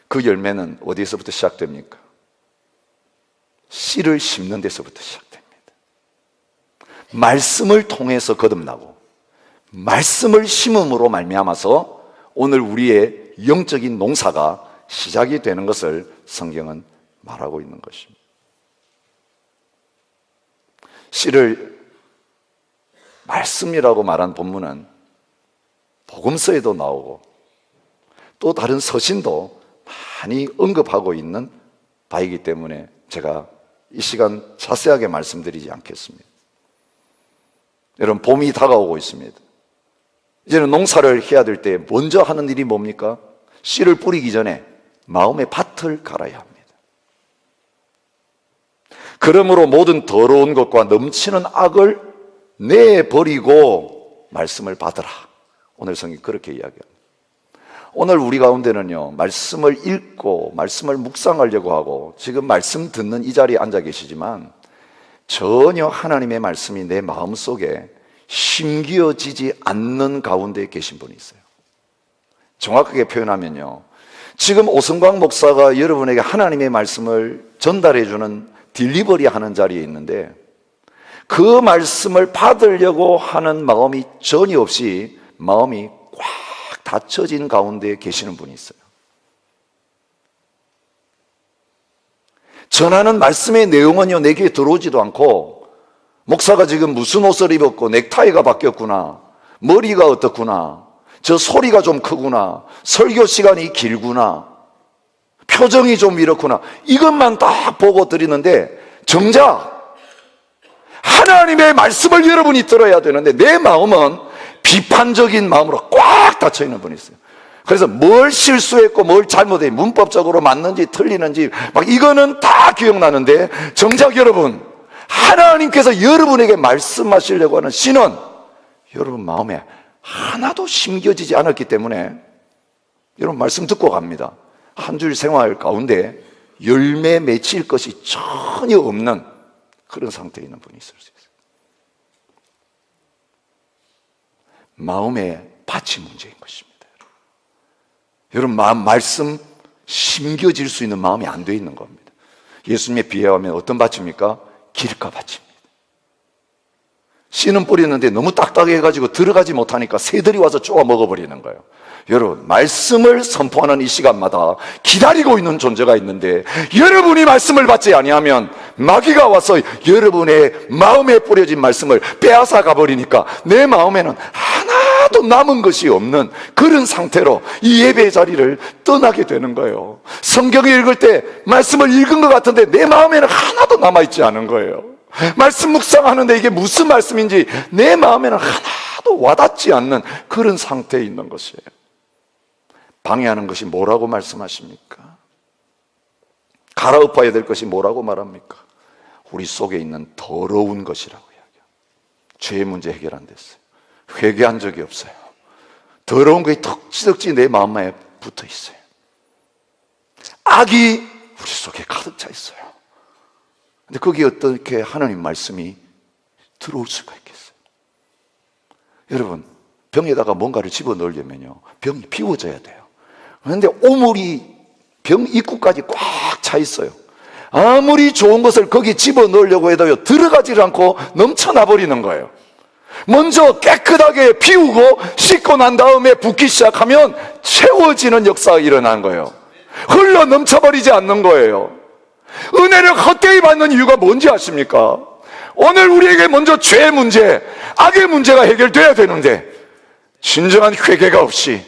그 열매는 어디에서부터 시작됩니까? 씨를 심는 데서부터 시작됩니다. 말씀을 통해서 거듭나고 말씀을 심음으로 말미암아서 오늘 우리의 영적인 농사가 시작이 되는 것을 성경은 말하고 있는 것입니다. 씨를 말씀이라고 말한 본문은 복음서에도 나오고 또 다른 서신도 많이 언급하고 있는 바이기 때문에 제가 이 시간 자세하게 말씀드리지 않겠습니다. 여러분, 봄이 다가오고 있습니다. 이제는 농사를 해야 될 때 먼저 하는 일이 뭡니까? 씨를 뿌리기 전에 마음의 밭을 갈아야 합니다. 그러므로 모든 더러운 것과 넘치는 악을 내버리고 말씀을 받으라. 오늘 성경이 그렇게 이야기합니다. 오늘 우리 가운데는요, 말씀을 읽고 말씀을 묵상하려고 하고 지금 말씀 듣는 이 자리에 앉아 계시지만 전혀 하나님의 말씀이 내 마음속에 심기어지지 않는 가운데 계신 분이 있어요. 정확하게 표현하면요, 지금 오성광 목사가 여러분에게 하나님의 말씀을 전달해주는 딜리버리 하는 자리에 있는데 그 말씀을 받으려고 하는 마음이 전혀 없이 마음이 꽉 닫혀진 가운데 계시는 분이 있어요. 전하는 말씀의 내용은요, 내게 들어오지도 않고, 목사가 지금 무슨 옷을 입었고, 넥타이가 바뀌었구나, 머리가 어떻구나, 저 소리가 좀 크구나, 설교 시간이 길구나, 표정이 좀 이렇구나, 이것만 딱 보고 드리는데, 정작 하나님의 말씀을 여러분이 들어야 되는데, 내 마음은 비판적인 마음으로 꽉 닫혀있는 분이 있어요. 그래서 뭘 실수했고 뭘 잘못해, 문법적으로 맞는지 틀리는지 막 이거는 다 기억나는데, 정작 여러분, 하나님께서 여러분에게 말씀하시려고 하는 신은 여러분 마음에 하나도 심겨지지 않았기 때문에, 여러분 말씀 듣고 갑니다. 한 줄 생활 가운데 열매 맺힐 것이 전혀 없는 그런 상태에 있는 분이 있을 수 있어요. 마음의 밭이 문제인 것입니다. 여러분, 말씀 심겨질 수 있는 마음이 안 돼 있는 겁니다. 예수님의 비유하면 어떤 밭입니까? 길가 밭입니다. 씨는 뿌리는데 너무 딱딱해가지고 들어가지 못하니까 새들이 와서 쪼아 먹어버리는 거예요. 여러분, 말씀을 선포하는 이 시간마다 기다리고 있는 존재가 있는데, 여러분이 말씀을 받지 아니하면 마귀가 와서 여러분의 마음에 뿌려진 말씀을 빼앗아 가버리니까 내 마음에는 하나도 남은 것이 없는 그런 상태로 이 예배 자리를 떠나게 되는 거예요. 성경을 읽을 때 말씀을 읽은 것 같은데 내 마음에는 하나도 남아있지 않은 거예요. 말씀 묵상하는데 이게 무슨 말씀인지 내 마음에는 하나도 와닿지 않는 그런 상태에 있는 것이에요. 방해하는 것이 뭐라고 말씀하십니까? 갈아엎어야 될 것이 뭐라고 말합니까? 우리 속에 있는 더러운 것이라고 이야기해요. 죄의 문제 해결 안 됐어요. 회개한 적이 없어요. 더러운 것이 덕지덕지 내 마음에 붙어 있어요. 악이 우리 속에 가득 차 있어요. 근데 거기에 어떻게 하나님 말씀이 들어올 수가 있겠어요? 여러분, 병에다가 뭔가를 집어넣으려면요, 병이 비워져야 돼요. 그런데 오물이 병 입구까지 꽉 차 있어요. 아무리 좋은 것을 거기 집어넣으려고 해도요, 들어가지 않고 넘쳐나 버리는 거예요. 먼저 깨끗하게 비우고 씻고 난 다음에 붓기 시작하면 채워지는 역사가 일어나는 거예요. 흘러 넘쳐버리지 않는 거예요. 은혜를 헛되이 받는 이유가 뭔지 아십니까? 오늘 우리에게 먼저 죄의 문제, 악의 문제가 해결돼야 되는데, 진정한 회개가 없이,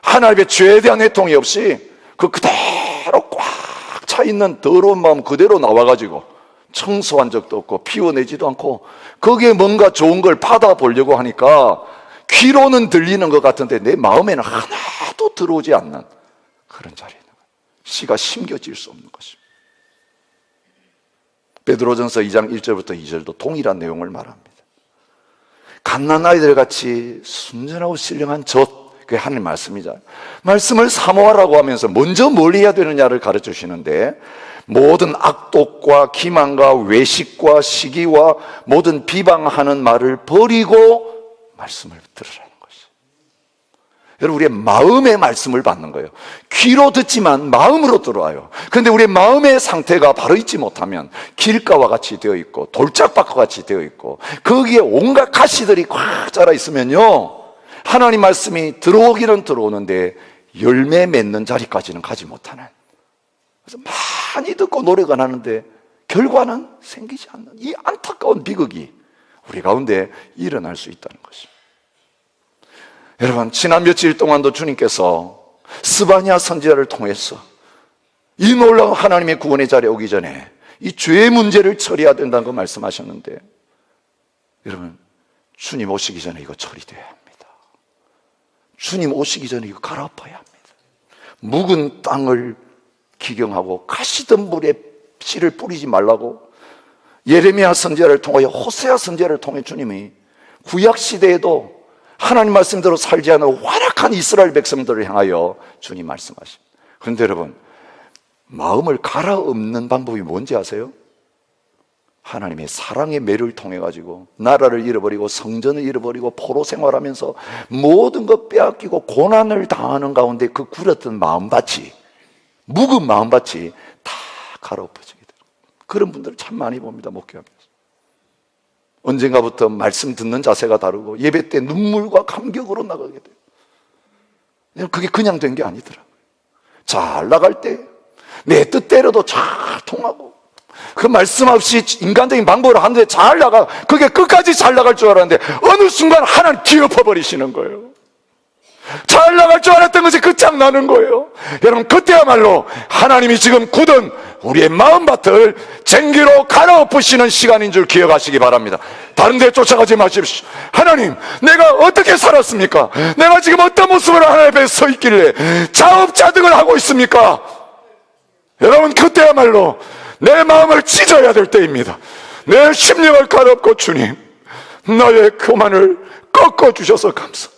하나님의 죄에 대한 애통이 없이 그 그대로 꽉 차 있는 더러운 마음 그대로 나와가지고 청소한 적도 없고 피워내지도 않고 거기에 뭔가 좋은 걸 받아보려고 하니까 귀로는 들리는 것 같은데 내 마음에는 하나도 들어오지 않는 그런 자리에 있는 거예요. 씨가 심겨질 수 없는 것입니다. 베드로전서 2장 1절부터 2절도 동일한 내용을 말합니다. 갓난아이들 같이 순전하고 신령한 젖, 그게 하나님 말씀이잖아요. 말씀을 사모하라고 하면서 먼저 뭘 해야 되느냐를 가르쳐 주시는데, 모든 악독과 기만과 외식과 시기와 모든 비방하는 말을 버리고 말씀을 들으라는 것이. 여러분, 우리의 마음의 말씀을 받는 거예요. 귀로 듣지만 마음으로 들어와요. 그런데 우리의 마음의 상태가 바로 있지 못하면 길가와 같이 되어 있고 돌짝밭과 같이 되어 있고 거기에 온갖 가시들이 꽉 자라 있으면요, 하나님 말씀이 들어오기는 들어오는데 열매 맺는 자리까지는 가지 못하는, 그래서 많이 듣고 노래가 나는데 결과는 생기지 않는 이 안타까운 비극이 우리 가운데 일어날 수 있다는 것입니다. 여러분, 지난 며칠 동안도 주님께서 스바냐 선지자를 통해서 이 놀라운 하나님의 구원의 자리에 오기 전에 이 죄의 문제를 처리해야 된다는 거 말씀하셨는데, 여러분, 주님 오시기 전에 이거 처리돼야 합니다. 주님 오시기 전에 이거 갈아엎어야 합니다. 묵은 땅을 기경하고 가시덤불에 씨를 뿌리지 말라고 예레미야 선지자를 통하여 호세아 선지자를 통해 주님이 구약 시대에도 하나님 말씀대로 살지 않은 완악한 이스라엘 백성들을 향하여 주님 말씀하십니다. 그런데 여러분, 마음을 갈아엎는 방법이 뭔지 아세요? 하나님의 사랑의 매를 통해 가지고 나라를 잃어버리고 성전을 잃어버리고 포로 생활하면서 모든 것 빼앗기고 고난을 당하는 가운데 그 구렸던 마음밭이, 묵은 마음밭이 다 갈아엎어지게 돼요. 그런 분들을 참 많이 봅니다, 목회하면서. 언젠가부터 말씀 듣는 자세가 다르고 예배 때 눈물과 감격으로 나가게 돼요. 그게 그냥 된 게 아니더라고요. 잘 나갈 때 내 뜻대로도 잘 통하고 그 말씀 없이 인간적인 방법으로 하는데 잘 나가, 그게 끝까지 잘 나갈 줄 알았는데 어느 순간 하나님 뒤엎어버리시는 거예요. 잘 나갈 줄 알았던 것이 끝장나는 거예요. 여러분, 그때야말로 하나님이 지금 굳은 우리의 마음밭을 쟁기로 갈아엎으시는 시간인 줄 기억하시기 바랍니다. 다른 데 쫓아가지 마십시오. 하나님, 내가 어떻게 살았습니까? 내가 지금 어떤 모습으로 하나님 앞에 서 있길래 자업자득을 하고 있습니까? 여러분, 그때야말로 내 마음을 찢어야 될 때입니다. 내 심령을 갈아엎고, 주님, 나의 교만을 꺾어주셔서 감사합니다.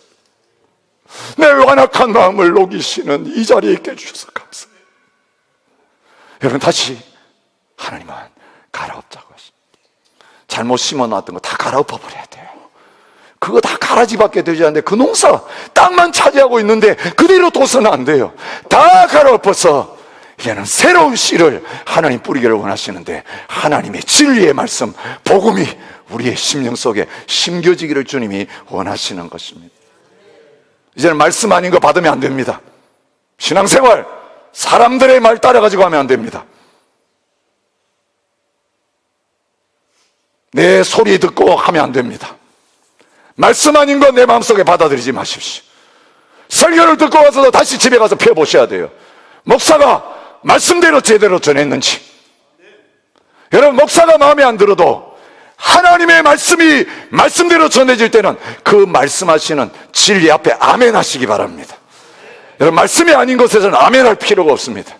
내 완악한 마음을 녹이시는 이 자리에 있게 해주셔서 감사해요. 여러분, 다시 하나님은 갈아엎자고 하십니다. 잘못 심어놨던 거 다 갈아엎어 버려야 돼요. 그거 다 가라지밖에 되지 않는데, 그 농사 땅만 차지하고 있는데 그대로 둬서는 안 돼요. 다 갈아엎어서 이제는 새로운 씨를 하나님 뿌리기를 원하시는데, 하나님의 진리의 말씀, 복음이 우리의 심령 속에 심겨지기를 주님이 원하시는 것입니다. 이제는 말씀 아닌 거 받으면 안 됩니다. 신앙생활, 사람들의 말 따라가지고 하면 안 됩니다. 내 소리 듣고 하면 안 됩니다. 말씀 아닌 거 내 마음속에 받아들이지 마십시오. 설교를 듣고 와서도 다시 집에 가서 펴보셔야 돼요. 목사가 말씀대로 제대로 전했는지. 여러분, 목사가 마음에 안 들어도 하나님의 말씀이 말씀대로 전해질 때는 그 말씀하시는 진리 앞에 아멘 하시기 바랍니다. 여러분, 말씀이 아닌 것에서는 아멘 할 필요가 없습니다.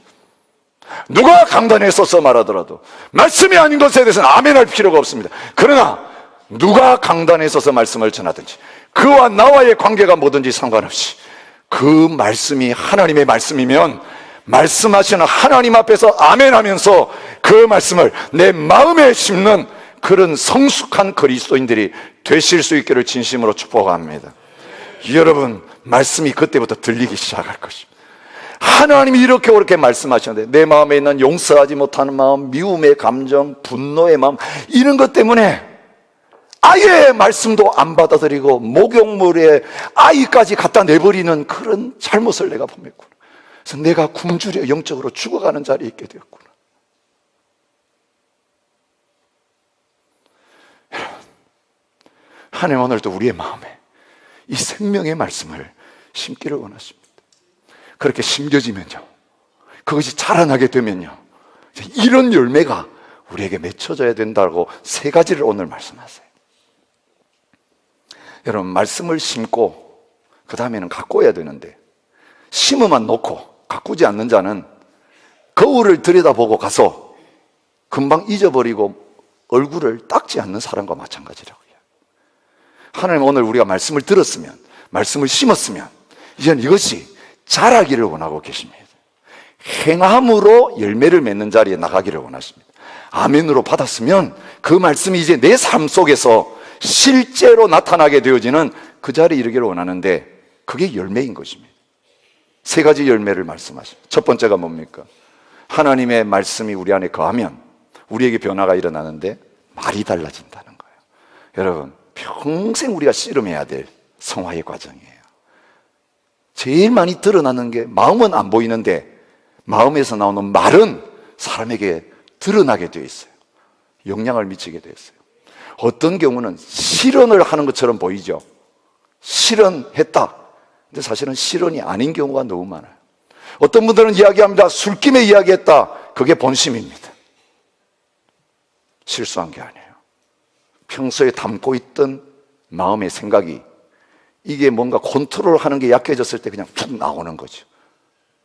누가 강단에 서서 말하더라도 말씀이 아닌 것에 대해서는 아멘 할 필요가 없습니다. 그러나 누가 강단에 서서 말씀을 전하든지, 그와 나와의 관계가 뭐든지 상관없이 그 말씀이 하나님의 말씀이면 말씀하시는 하나님 앞에서 아멘 하면서 그 말씀을 내 마음에 심는 그런 성숙한 그리스도인들이 되실 수 있기를 진심으로 축복합니다. 여러분, 말씀이 그때부터 들리기 시작할 것입니다. 하나님이 이렇게 옳게 말씀하셨는데, 내 마음에 있는 용서하지 못하는 마음, 미움의 감정, 분노의 마음, 이런 것 때문에 아예 말씀도 안 받아들이고 목욕물에 아이까지 갖다 내버리는 그런 잘못을 내가 범했구나. 그래서 내가 굶주려 영적으로 죽어가는 자리에 있게 되었구나. 하나님, 오늘도 우리의 마음에 이 생명의 말씀을 심기를 원하십니다. 그렇게 심겨지면요, 그것이 자라나게 되면요, 이런 열매가 우리에게 맺혀져야 된다고 세 가지를 오늘 말씀하세요. 여러분, 말씀을 심고 그 다음에는 가꿔야 되는데, 심어만 놓고 가꾸지 않는 자는 거울을 들여다보고 가서 금방 잊어버리고 얼굴을 닦지 않는 사람과 마찬가지라고요. 하나님, 오늘 우리가 말씀을 들었으면, 말씀을 심었으면 이제는 이것이 자라기를 원하고 계십니다. 행함으로 열매를 맺는 자리에 나가기를 원하십니다. 아멘으로 받았으면 그 말씀이 이제 내 삶 속에서 실제로 나타나게 되어지는 그 자리에 이르기를 원하는데, 그게 열매인 것입니다. 세 가지 열매를 말씀하십니다. 첫 번째가 뭡니까? 하나님의 말씀이 우리 안에 거하면 우리에게 변화가 일어나는데 말이 달라진다는 거예요. 여러분, 평생 우리가 씨름해야 될 성화의 과정이에요. 제일 많이 드러나는 게, 마음은 안 보이는데 마음에서 나오는 말은 사람에게 드러나게 되어 있어요. 영향을 미치게 되어 있어요. 어떤 경우는 실언을 하는 것처럼 보이죠. 실언했다. 근데 사실은 실언이 아닌 경우가 너무 많아요. 어떤 분들은 이야기합니다. 술김에 이야기했다. 그게 본심입니다. 실수한 게 아니에요. 평소에 담고 있던 마음의 생각이, 이게 뭔가 컨트롤하는 게 약해졌을 때 그냥 툭 나오는 거죠.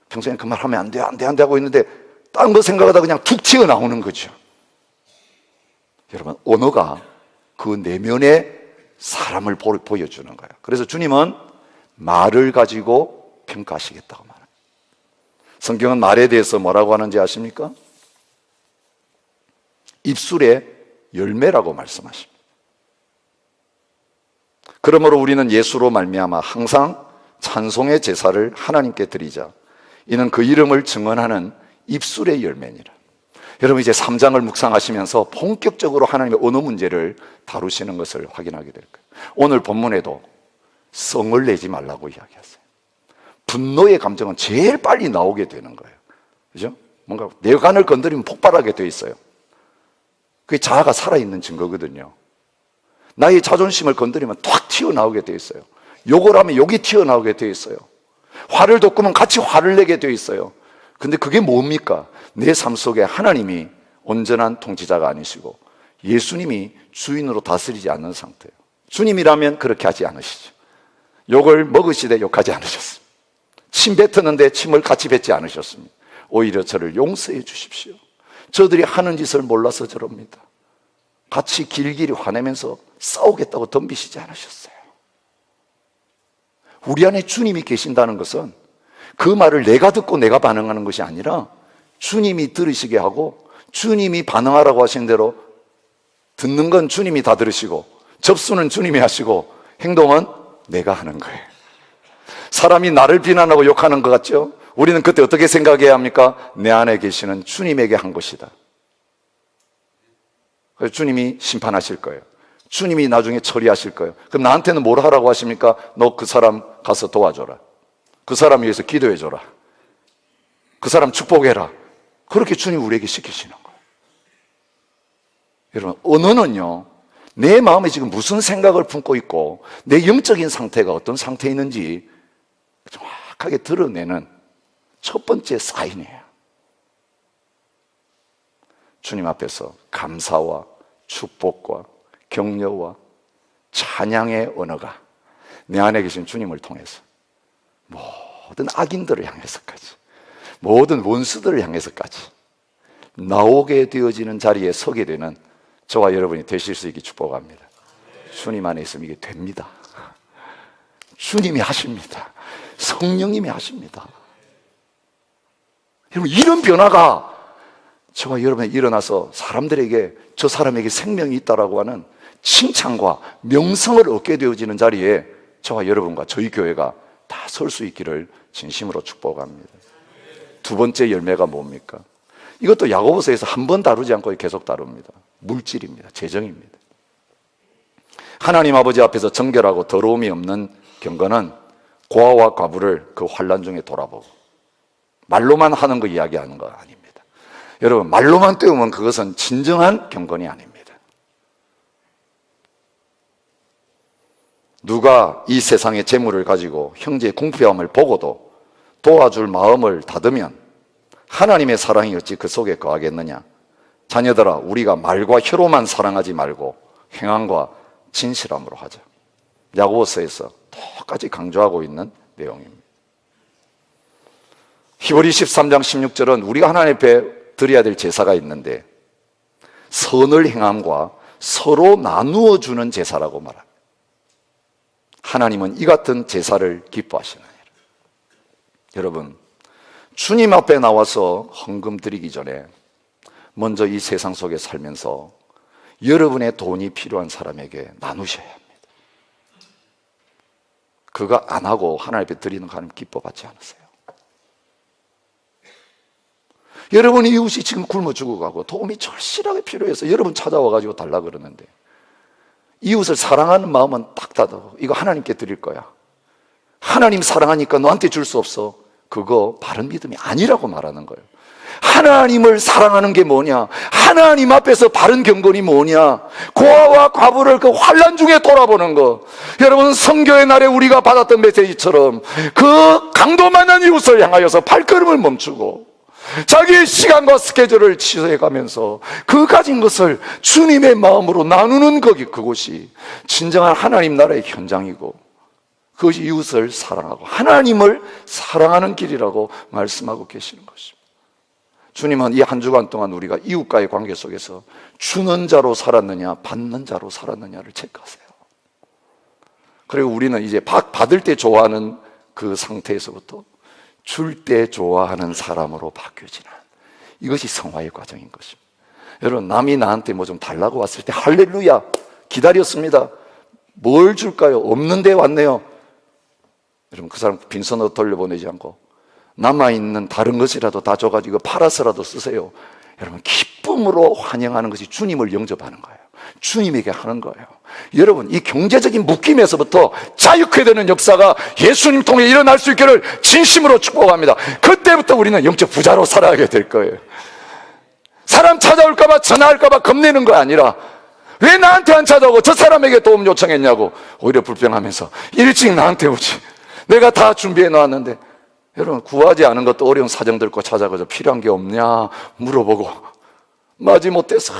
평소에 그 말 하면 안 돼, 안 돼, 안 돼 하고 있는데 딴 거 생각하다 그냥 툭 튀어나오는 거죠. 여러분, 언어가 그 내면의 사람을 보여주는 거예요. 그래서 주님은 말을 가지고 평가하시겠다고 말합니다. 성경은 말에 대해서 뭐라고 하는지 아십니까? 입술의 열매라고 말씀하십니다. 그러므로 우리는 예수로 말미암아 항상 찬송의 제사를 하나님께 드리자. 이는 그 이름을 증언하는 입술의 열매니라. 여러분, 이제 3장을 묵상하시면서 본격적으로 하나님의 언어 문제를 다루시는 것을 확인하게 될 거예요. 오늘 본문에도 성을 내지 말라고 이야기하세요. 분노의 감정은 제일 빨리 나오게 되는 거예요. 그죠? 뭔가 뇌관을 건드리면 폭발하게 돼 있어요. 그게 자아가 살아있는 증거거든요. 나의 자존심을 건드리면 탁 튀어나오게 돼 있어요. 욕을 하면 욕이 튀어나오게 돼 있어요. 화를 돋구면 같이 화를 내게 돼 있어요. 근데 그게 뭡니까? 내 삶 속에 하나님이 온전한 통치자가 아니시고 예수님이 주인으로 다스리지 않는 상태예요. 주님이라면 그렇게 하지 않으시죠. 욕을 먹으시되 욕하지 않으셨습니다. 침 뱉었는데 침을 같이 뱉지 않으셨습니다. 오히려 저를 용서해 주십시오. 저들이 하는 짓을 몰라서 저럽니다. 같이 길길이 화내면서 싸우겠다고 덤비시지 않으셨어요. 우리 안에 주님이 계신다는 것은 그 말을 내가 듣고 내가 반응하는 것이 아니라 주님이 들으시게 하고 주님이 반응하라고 하신 대로 듣는 건 주님이 다 들으시고 접수는 주님이 하시고 행동은 내가 하는 거예요. 사람이 나를 비난하고 욕하는 것 같죠? 우리는 그때 어떻게 생각해야 합니까? 내 안에 계시는 주님에게 한 것이다. 그래서 주님이 심판하실 거예요. 주님이 나중에 처리하실 거예요. 그럼 나한테는 뭘 하라고 하십니까? 너 그 사람 가서 도와줘라. 그 사람 위해서 기도해줘라. 그 사람 축복해라. 그렇게 주님 우리에게 시키시는 거예요. 여러분, 언어는요, 내 마음에 지금 무슨 생각을 품고 있고 내 영적인 상태가 어떤 상태에 있는지 정확하게 드러내는 첫 번째 사인이에요. 주님 앞에서 감사와 축복과 격려와 찬양의 언어가 내 안에 계신 주님을 통해서 모든 악인들을 향해서까지, 모든 원수들을 향해서까지 나오게 되어지는 자리에 서게 되는 저와 여러분이 되실 수 있게 축복합니다. 주님 안에 있으면 이게 됩니다. 주님이 하십니다. 성령님이 하십니다. 여러분, 이런 변화가 저와 여러분이 일어나서 사람들에게 저 사람에게 생명이 있다라고 하는 칭찬과 명성을 얻게 되어지는 자리에 저와 여러분과 저희 교회가 다 설 수 있기를 진심으로 축복합니다. 두 번째 열매가 뭡니까? 이것도 야고보서에서 한 번 다루지 않고 계속 다룹니다. 물질입니다. 재정입니다. 하나님 아버지 앞에서 정결하고 더러움이 없는 경건은 고아와 과부를 그 환난 중에 돌아보고, 말로만 하는 거 이야기하는 거 아닙니다. 여러분, 말로만 때우면 그것은 진정한 경건이 아닙니다. 누가 이 세상의 재물을 가지고 형제의 궁핍함을 보고도 도와줄 마음을 닫으면 하나님의 사랑이 어찌 그 속에 거하겠느냐. 자녀들아, 우리가 말과 혀로만 사랑하지 말고 행함과 진실함으로 하자. 야고보서에서 똑같이 강조하고 있는 내용입니다. 히브리 13장 16절은 우리가 하나님 앞에 드려야 될 제사가 있는데 선을 행함과 서로 나누어 주는 제사라고 말합니다. 하나님은 이 같은 제사를 기뻐하시느니라. 여러분, 주님 앞에 나와서 헌금 드리기 전에 먼저 이 세상 속에 살면서 여러분의 돈이 필요한 사람에게 나누셔야 합니다. 그거 안 하고 하나님 앞에 드리는 거 하나님 기뻐받지 않으세요? 여러분 이웃이 지금 굶어 죽어가고 도움이 절실하게 필요해서 여러분 찾아와가지고 달라 그러는데 이웃을 사랑하는 마음은 딱 닫아. 이거 하나님께 드릴 거야. 하나님 사랑하니까 너한테 줄 수 없어. 그거 바른 믿음이 아니라고 말하는 거예요. 하나님을 사랑하는 게 뭐냐? 하나님 앞에서 바른 경건이 뭐냐? 고아와 과부를 그 환난 중에 돌아보는 거. 여러분, 성교의 날에 우리가 받았던 메시지처럼 그 강도만한 이웃을 향하여서 발걸음을 멈추고 자기의 시간과 스케줄을 취소해가면서 그 가진 것을 주님의 마음으로 나누는 그곳이 진정한 하나님 나라의 현장이고 그것이 이웃을 사랑하고 하나님을 사랑하는 길이라고 말씀하고 계시는 것입니다. 주님은 이 한 주간 동안 우리가 이웃과의 관계 속에서 주는 자로 살았느냐 받는 자로 살았느냐를 체크하세요. 그리고 우리는 이제 받을 때 좋아하는 그 상태에서부터 줄 때 좋아하는 사람으로 바뀌어지는 이것이 성화의 과정인 것입니다. 여러분, 남이 나한테 뭐 좀 달라고 왔을 때 할렐루야 기다렸습니다. 뭘 줄까요? 없는데 왔네요. 여러분, 그 사람 빈손으로 돌려보내지 않고 남아있는 다른 것이라도 다 줘가지고 팔아서라도 쓰세요. 여러분, 기쁨으로 환영하는 것이 주님을 영접하는 거예요. 주님에게 하는 거예요. 여러분, 이 경제적인 묶임에서부터 자유케 되는 역사가 예수님 통해 일어날 수 있기를 진심으로 축복합니다. 그때부터 우리는 영적 부자로 살아가게 될 거예요. 사람 찾아올까봐 전화할까봐 겁내는 거 아니라, 왜 나한테 안 찾아오고 저 사람에게 도움 요청했냐고 오히려 불평하면서 일찍 나한테 오지, 내가 다 준비해 놨는데. 여러분, 구하지 않은 것도 어려운 사정 들고 찾아가서 필요한 게 없냐 물어보고 마지못해서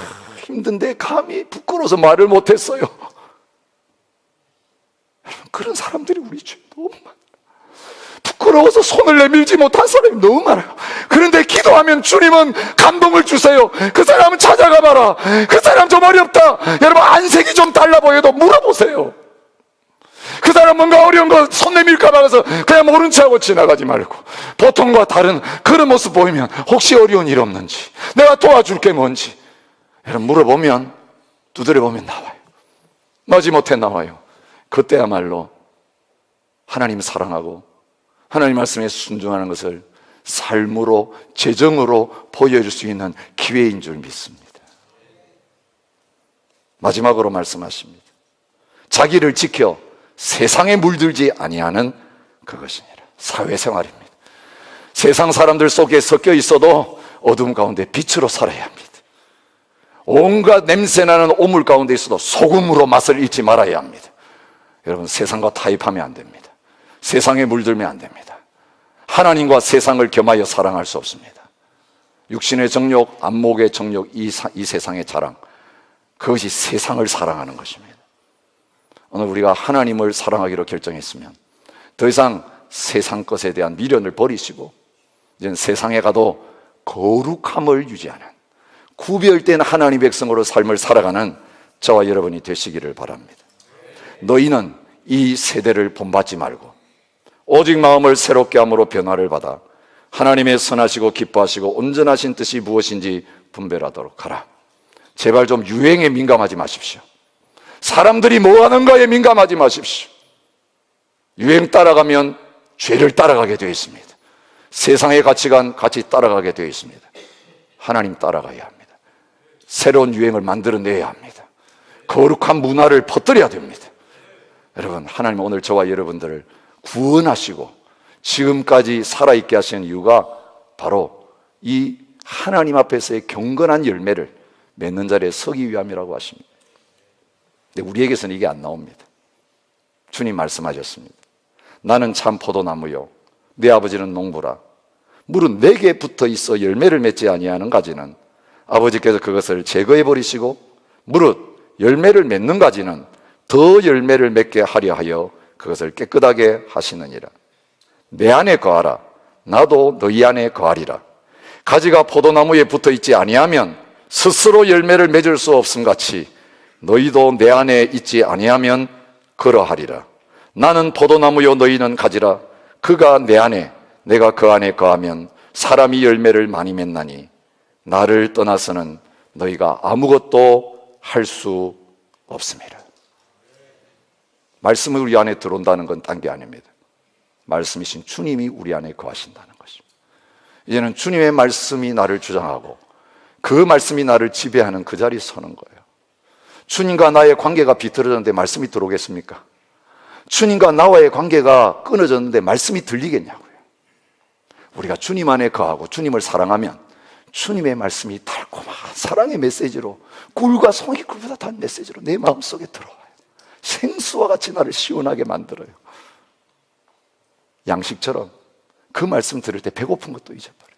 힘든데 감히 부끄러워서 말을 못했어요. 여러분, 그런 사람들이 우리 주위에 너무 많아요. 부끄러워서 손을 내밀지 못한 사람이 너무 많아요. 그런데 기도하면 주님은 감동을 주세요. 그 사람은 찾아가 봐라. 그 사람 좀 어렵다. 여러분, 안색이 좀 달라 보여도 물어보세요. 그 사람 뭔가 어려운 거 손 내밀까 봐서 그냥 모른 척하고 지나가지 말고, 보통과 다른 그런 모습 보이면 혹시 어려운 일 없는지, 내가 도와줄 게 뭔지 여러분 물어보면, 두드려보면 나와요. 마지못해 나와요. 그때야말로 하나님 사랑하고 하나님 말씀에 순종하는 것을 삶으로, 재정으로 보여줄 수 있는 기회인 줄 믿습니다. 마지막으로 말씀하십니다. 자기를 지켜 세상에 물들지 아니하는 그것이니라. 사회생활입니다. 세상 사람들 속에 섞여 있어도 어둠 가운데 빛으로 살아야 합니다. 온갖 냄새나는 오물 가운데 있어도 소금으로 맛을 잃지 말아야 합니다. 여러분, 세상과 타협하면 안 됩니다. 세상에 물들면 안 됩니다. 하나님과 세상을 겸하여 사랑할 수 없습니다. 육신의 정욕, 안목의 정욕, 이 세상의 자랑, 그것이 세상을 사랑하는 것입니다. 오늘 우리가 하나님을 사랑하기로 결정했으면 더 이상 세상 것에 대한 미련을 버리시고, 이제는 세상에 가도 거룩함을 유지하는 구별된 하나님 백성으로 삶을 살아가는 저와 여러분이 되시기를 바랍니다. 너희는 이 세대를 본받지 말고 오직 마음을 새롭게 함으로 변화를 받아 하나님의 선하시고 기뻐하시고 온전하신 뜻이 무엇인지 분별하도록 하라. 제발 좀 유행에 민감하지 마십시오. 사람들이 뭐 하는가에 민감하지 마십시오. 유행 따라가면 죄를 따라가게 되어 있습니다. 세상의 가치관 같이 따라가게 되어 있습니다. 하나님 따라가야 합니다. 새로운 유행을 만들어내야 합니다. 거룩한 문화를 퍼뜨려야 됩니다. 여러분, 하나님 오늘 저와 여러분들을 구원하시고 지금까지 살아있게 하시는 이유가 바로 이 하나님 앞에서의 경건한 열매를 맺는 자리에 서기 위함이라고 하십니다. 근데 우리에게서는 이게 안 나옵니다. 주님 말씀하셨습니다. 나는 참 포도나무요 내 아버지는 농부라. 물은 내게 붙어 있어 열매를 맺지 아니하는 가지는 아버지께서 그것을 제거해 버리시고, 무릇 열매를 맺는 가지는 더 열매를 맺게 하려 하여 그것을 깨끗하게 하시느니라. 내 안에 거하라. 나도 너희 안에 거하리라. 가지가 포도나무에 붙어 있지 아니하면 스스로 열매를 맺을 수 없음 같이 너희도 내 안에 있지 아니하면 그러하리라. 나는 포도나무요 너희는 가지라. 그가 내 안에 내가 그 안에 거하면 사람이 열매를 많이 맺나니 나를 떠나서는 너희가 아무것도 할 수 없습니다. 말씀이 우리 안에 들어온다는 건 딴 게 아닙니다. 말씀이신 주님이 우리 안에 거하신다는 것입니다. 이제는 주님의 말씀이 나를 주장하고 그 말씀이 나를 지배하는 그 자리에 서는 거예요. 주님과 나의 관계가 비틀어졌는데 말씀이 들어오겠습니까? 주님과 나와의 관계가 끊어졌는데 말씀이 들리겠냐고요. 우리가 주님 안에 거하고 주님을 사랑하면 주님의 말씀이 달콤한 사랑의 메시지로, 꿀과 송이꿀보다 단 메시지로 내 마음속에 들어와요. 생수와 같이 나를 시원하게 만들어요. 양식처럼 그 말씀 들을 때 배고픈 것도 잊어버려요.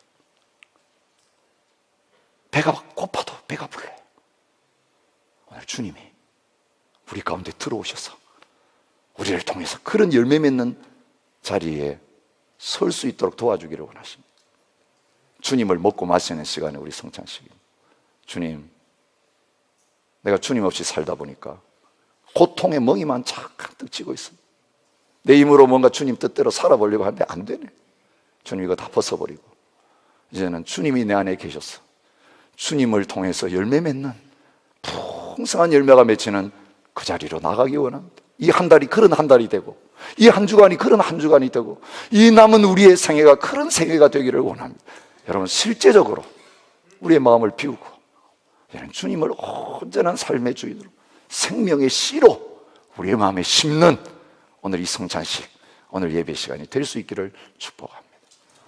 배가 고파도 배가 불러요. 오늘 주님이 우리 가운데 들어오셔서 우리를 통해서 그런 열매 맺는 자리에 설 수 있도록 도와주기를 원하십니다. 주님을 먹고 마시는 시간에 우리 성찬식입니다. 주님, 내가 주님 없이 살다 보니까 고통의 멍이만 잔뜩 쥐고 있습니다. 내 힘으로 뭔가 주님 뜻대로 살아보려고 하는데 안 되네. 주님 이거 다 벗어버리고 이제는 주님이 내 안에 계셔서 주님을 통해서 열매 맺는 풍성한 열매가 맺히는 그 자리로 나가기 원합니다. 이 한 달이 그런 한 달이 되고, 이 한 주간이 그런 한 주간이 되고, 이 남은 우리의 생애가 그런 생애가 되기를 원합니다. 여러분, 실제적으로 우리의 마음을 비우고 이런 주님을 온전한 삶의 주인으로 생명의 씨로 우리의 마음에 심는 오늘 이 성찬식, 오늘 예배 시간이 될 수 있기를 축복합니다.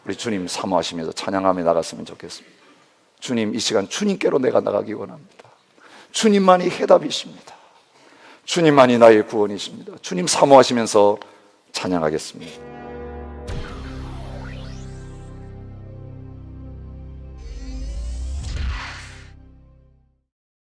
우리 주님 사모하시면서 찬양하며 나갔으면 좋겠습니다. 주님, 이 시간 주님께로 내가 나가기 원합니다. 주님만이 해답이십니다. 주님만이 나의 구원이십니다. 주님 사모하시면서 찬양하겠습니다.